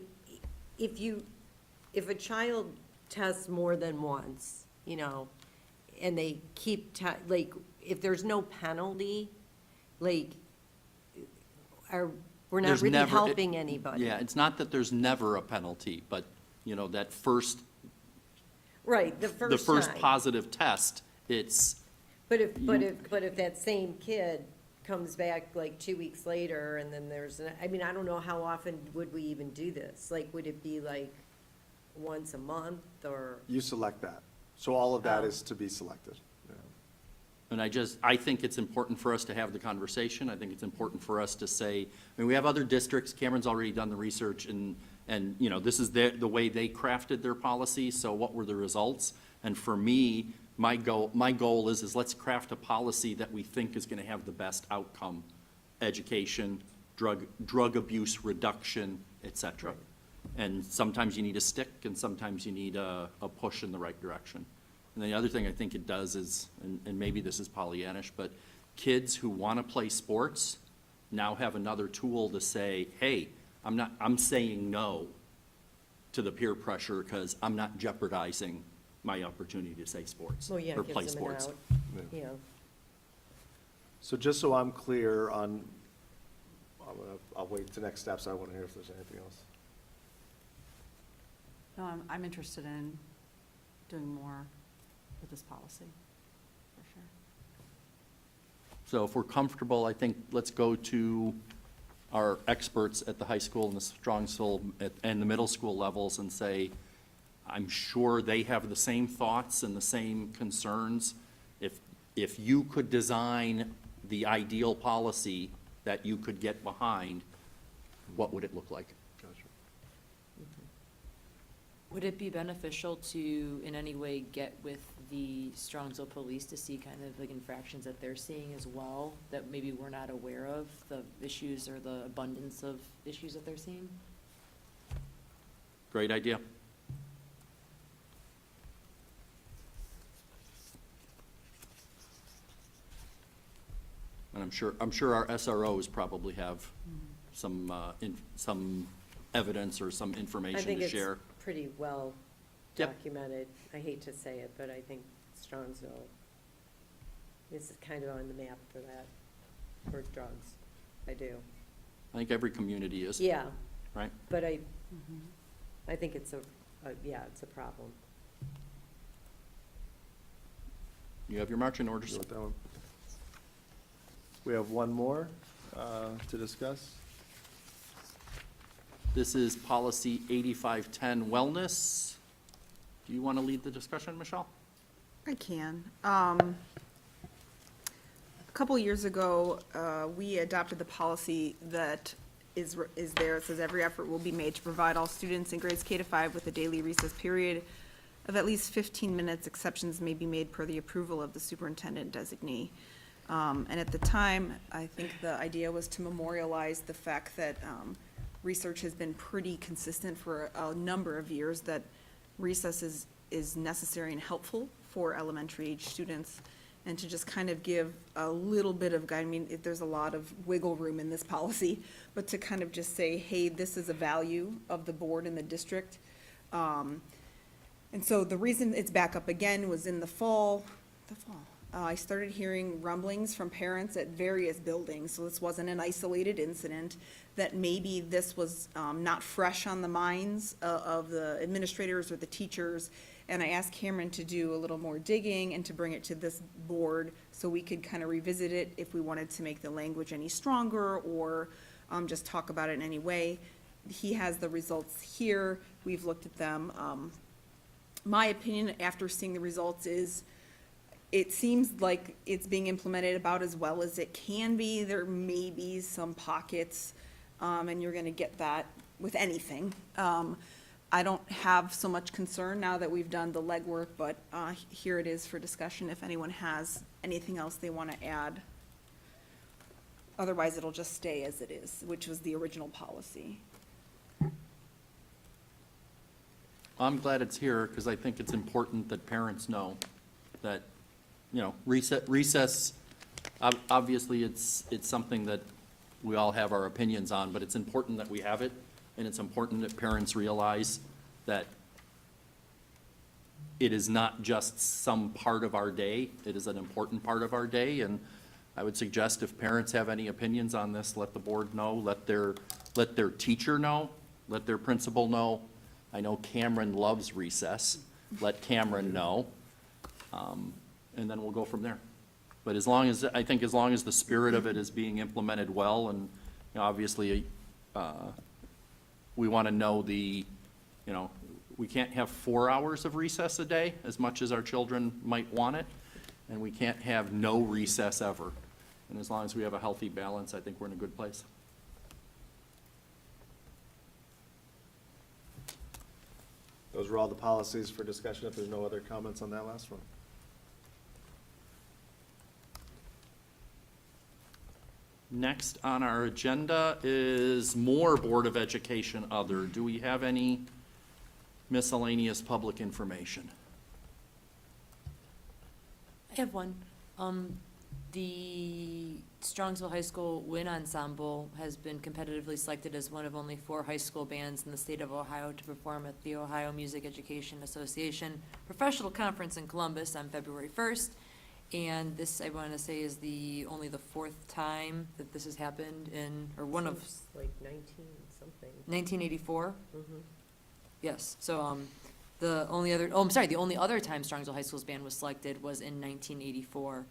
C: if a child tests more than once, and they keep, like, if there's no penalty, like, we're not
E: There's
C: really
E: never-
C: helping anybody.
E: Yeah, it's not that there's never a penalty, but, that first,
C: Right, the
E: the
C: first
E: first
C: time.
E: positive test, it's,
C: But if that same kid comes back like 2 weeks later and then I don't know how often would we even do this? Like, would it be like once a month or?
G: You select that. So all of that
C: Oh.
G: is to be selected. Yeah.
E: and I think it's important for us to have the conversation. I think it's important for us to say, we have other districts, Cameron's already done the research, and this is the way they crafted their policy, so what were the results? And for me, my goal is let's craft a policy that we think is gonna have the best outcome, education, drug abuse reduction, et cetera. And sometimes you need a stick, and sometimes you need a push in the right direction. And the other thing I think it does is, and maybe this is Pollyannish, but kids who want to play sports now have another tool to say, hey, I'm saying no to the peer pressure because I'm not jeopardizing my opportunity to say sports
C: Well, yeah,
E: or
C: it
E: play
C: gives them an
E: sports.
C: out, you know.
G: So just so I'm clear on, I'll wait to next steps. I want to hear if there's anything else.
I: No, I'm interested in doing more with this policy, for sure.
E: So if we're comfortable, I think let's go to our experts at the high school and the Strongsville and the middle school levels and say, I'm sure they have the same thoughts and the same concerns. If you could design the ideal policy that you could get behind, what would it look like?
K: Would it be beneficial to, in any way, get with the Strongsville Police to see kind of the infractions that they're seeing as well, that maybe we're not aware of, the issues or the abundance of issues that they're seeing?
E: Great idea. And I'm sure our SROs probably have some, some evidence or some
C: I
E: information
C: think
E: to
C: it's
E: share.
C: pretty well
E: Yep.
C: documented. I hate to say it, but I think Strongsville is kind of on the map for that, for drugs. I do.
E: I think every community is,
C: Yeah,
E: right?
C: but I think it's yeah, it's a problem.
E: You have your marching orders.
G: You want that one? We have one more to discuss.
E: This is policy 8510 wellness. Do you want to lead the discussion, Michelle?
A: I can. A couple years ago, we adopted the policy that is there. It says every effort will be made to provide all students in grades K to 5 with a daily recess period of at least 15 minutes. Exceptions may be made per the approval of the superintendent designee. And at the time, I think the idea was to memorialize the fact that research has been pretty consistent for a number of years that recess is necessary and helpful for elementary age students, and to just kind of give a little bit of guide. I mean, there's a lot of wiggle room in this policy, but to kind of just say, hey, this is a value of the board and the district. And so the reason it's back up again was in the fall, I started hearing rumblings from parents at various buildings, so this wasn't an isolated incident, that maybe this was not fresh on the minds of the administrators or the teachers. And I asked Cameron to do a little more digging and to bring it to this board so we could kind of revisit it if we wanted to make the language any stronger or just talk about it in any way. He has the results here. We've looked at them. My opinion after seeing the results is it seems like it's being implemented about as well as it can be. There may be some pockets, and you're gonna get that with anything. I don't have so much concern now that we've done the legwork, but here it is for discussion if anyone has anything else they wanna add. Otherwise, it'll just stay as it is, which was the original policy.
E: I'm glad it's here because I think it's important that parents know that, you know, recess, obviously, it's something that we all have our opinions on, but it's important that we have it, and it's important that parents realize that it is not just some part of our day, it is an important part of our day, and I would suggest if parents have any opinions on this, let the board know, let their teacher know, let their principal know. I know Cameron loves recess, let Cameron know. And then we'll go from there. But I think as long as the spirit of it is being implemented well, and, you know, obviously, we want to know we can't have 4 hours of recess a day, as much as our children might want it, and we can't have no recess ever. And as long as we have a healthy balance, I think we're in a good place.
G: Those were all the policies for discussion. If there's no other comments on that last one.
E: Next on our agenda is more Board of Education other. Do we have any miscellaneous public information?
K: I have one. The Strongsville High School Wind Ensemble has been competitively selected as one of only 4 high school bands in the state of Ohio to perform at the Ohio Music Education Association Professional Conference in Columbus on February 1st. And this, I want to say, is only the 4th time that this has happened in, or one of,
C: Seems like 19 something.
K: 1984?
C: Mhm.
K: Yes, so, the only other time Strongsville High School's band was selected was in 1984,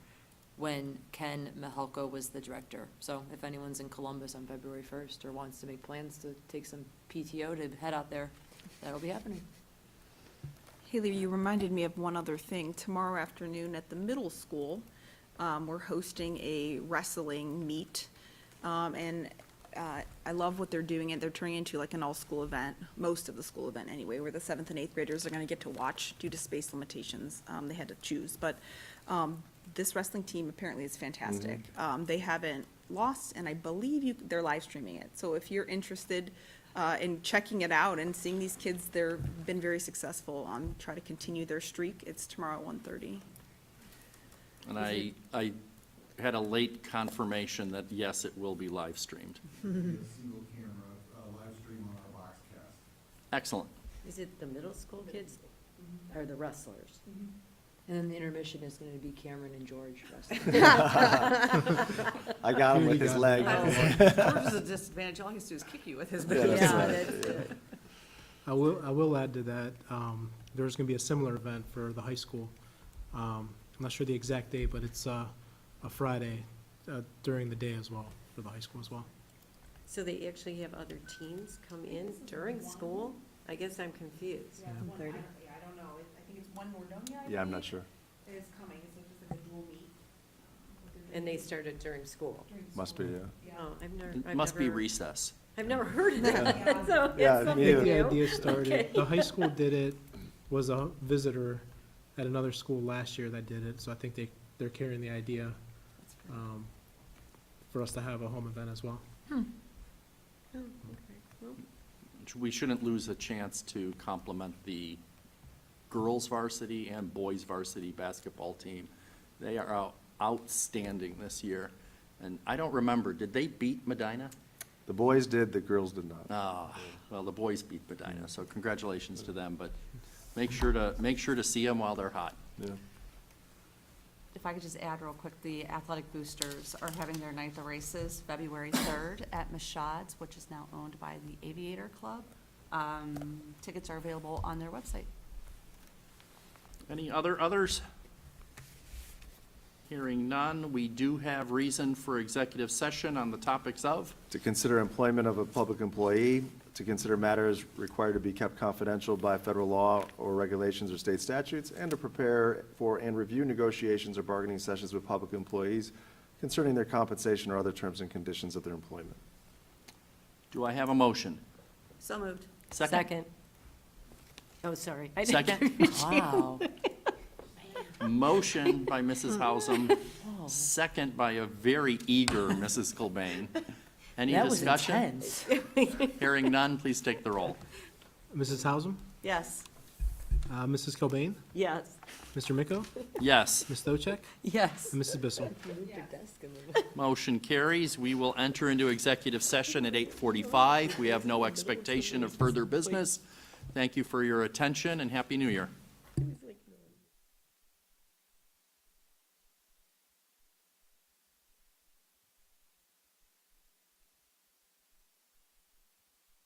K: when Ken Mihalko was the director. So if anyone's in Columbus on February 1st or wants to make plans to take some PTO to head out there, that'll be happening.
A: Haley, you reminded me of one other thing. Tomorrow afternoon at the middle school, we're hosting a wrestling meet. I love what they're doing, and they're turning into like an all-school event, most of the school event anyway, where the 7th and 8th graders are gonna get to watch due to space limitations. They had to choose, but this wrestling team apparently is fantastic. They haven't lost, and I believe they're live streaming it. So if you're interested in checking it out and seeing these kids, they've been very successful. Try to continue their streak. It's tomorrow at 1:30.
E: And I had a late confirmation that, yes, it will be live streamed.
L: Single camera, live stream on our Boxcast.
E: Excellent.
C: Is it the middle school kids or the wrestlers?
K: And then the intermission is gonna be Cameron and George wrestling.
G: I got him with his leg.
I: George is a disadvantage, all he has to do is kick you with his
G: Yeah,
I: boots.
G: that's right.
B: I will add to that, there's gonna be a similar event for the high school. I'm not sure the exact date, but it's a Friday during the day as well, for the high school as well.
C: So they actually have other teams come in during school? I guess I'm confused.
A: I don't know. I think it's one Nordonia.
G: Yeah, I'm not sure.
A: Is coming. It's just like a dual meet.
C: And they started during school?
G: Must be, yeah.
C: Oh,
E: It must be recess.
C: I've never heard of that, so
G: Yeah,
C: it's
G: me
C: something
G: neither.
B: The
C: new.
B: idea started,
C: Okay.
B: the high school did it, was a visitor at another school last year that did it, so I think they're carrying the idea for us to have a home event as well.
C: Oh, okay. Well,
E: We shouldn't lose a chance to compliment the girls varsity and boys varsity basketball team. They are outstanding this year. And I don't remember, did they beat Medina?
G: The boys did, the girls did not.
E: Ah, well, the boys beat Medina, so congratulations to them, but make sure to see them while they're hot.
G: Yeah.
I: If I could just add real quick, the athletic boosters are having their night of races February 3rd at Mashad's, which is now owned by the Aviator Club. Tickets are available on their website.
E: Any others? Hearing none, we do have reason for executive session on the topics of.
G: To consider employment of a public employee, to consider matters required to be kept confidential by federal law or regulations or state statutes, and to prepare for and review negotiations or bargaining sessions with public employees concerning their compensation or other terms and conditions of their employment.
E: Do I have a motion?
C: So moved.
E: Second?
C: Oh, sorry.
E: Second?
K: Wow.
E: Motion by Mrs. Hausum, second by a very eager Mrs. Cobain. Any
K: That was
E: discussion?
K: intense.
E: Hearing none, please take the roll.
B: Mrs. Hausum,
C: Yes.
B: Mrs. Cobain,
C: Yes.
B: Mr. Miko,
E: Yes,
B: Ms. Stochek,
K: Yes.
B: and Mrs. Bissell.
E: motion carries. We will enter into executive session at 8:45. We have no expectation of further business. Thank you for your attention and Happy New Year.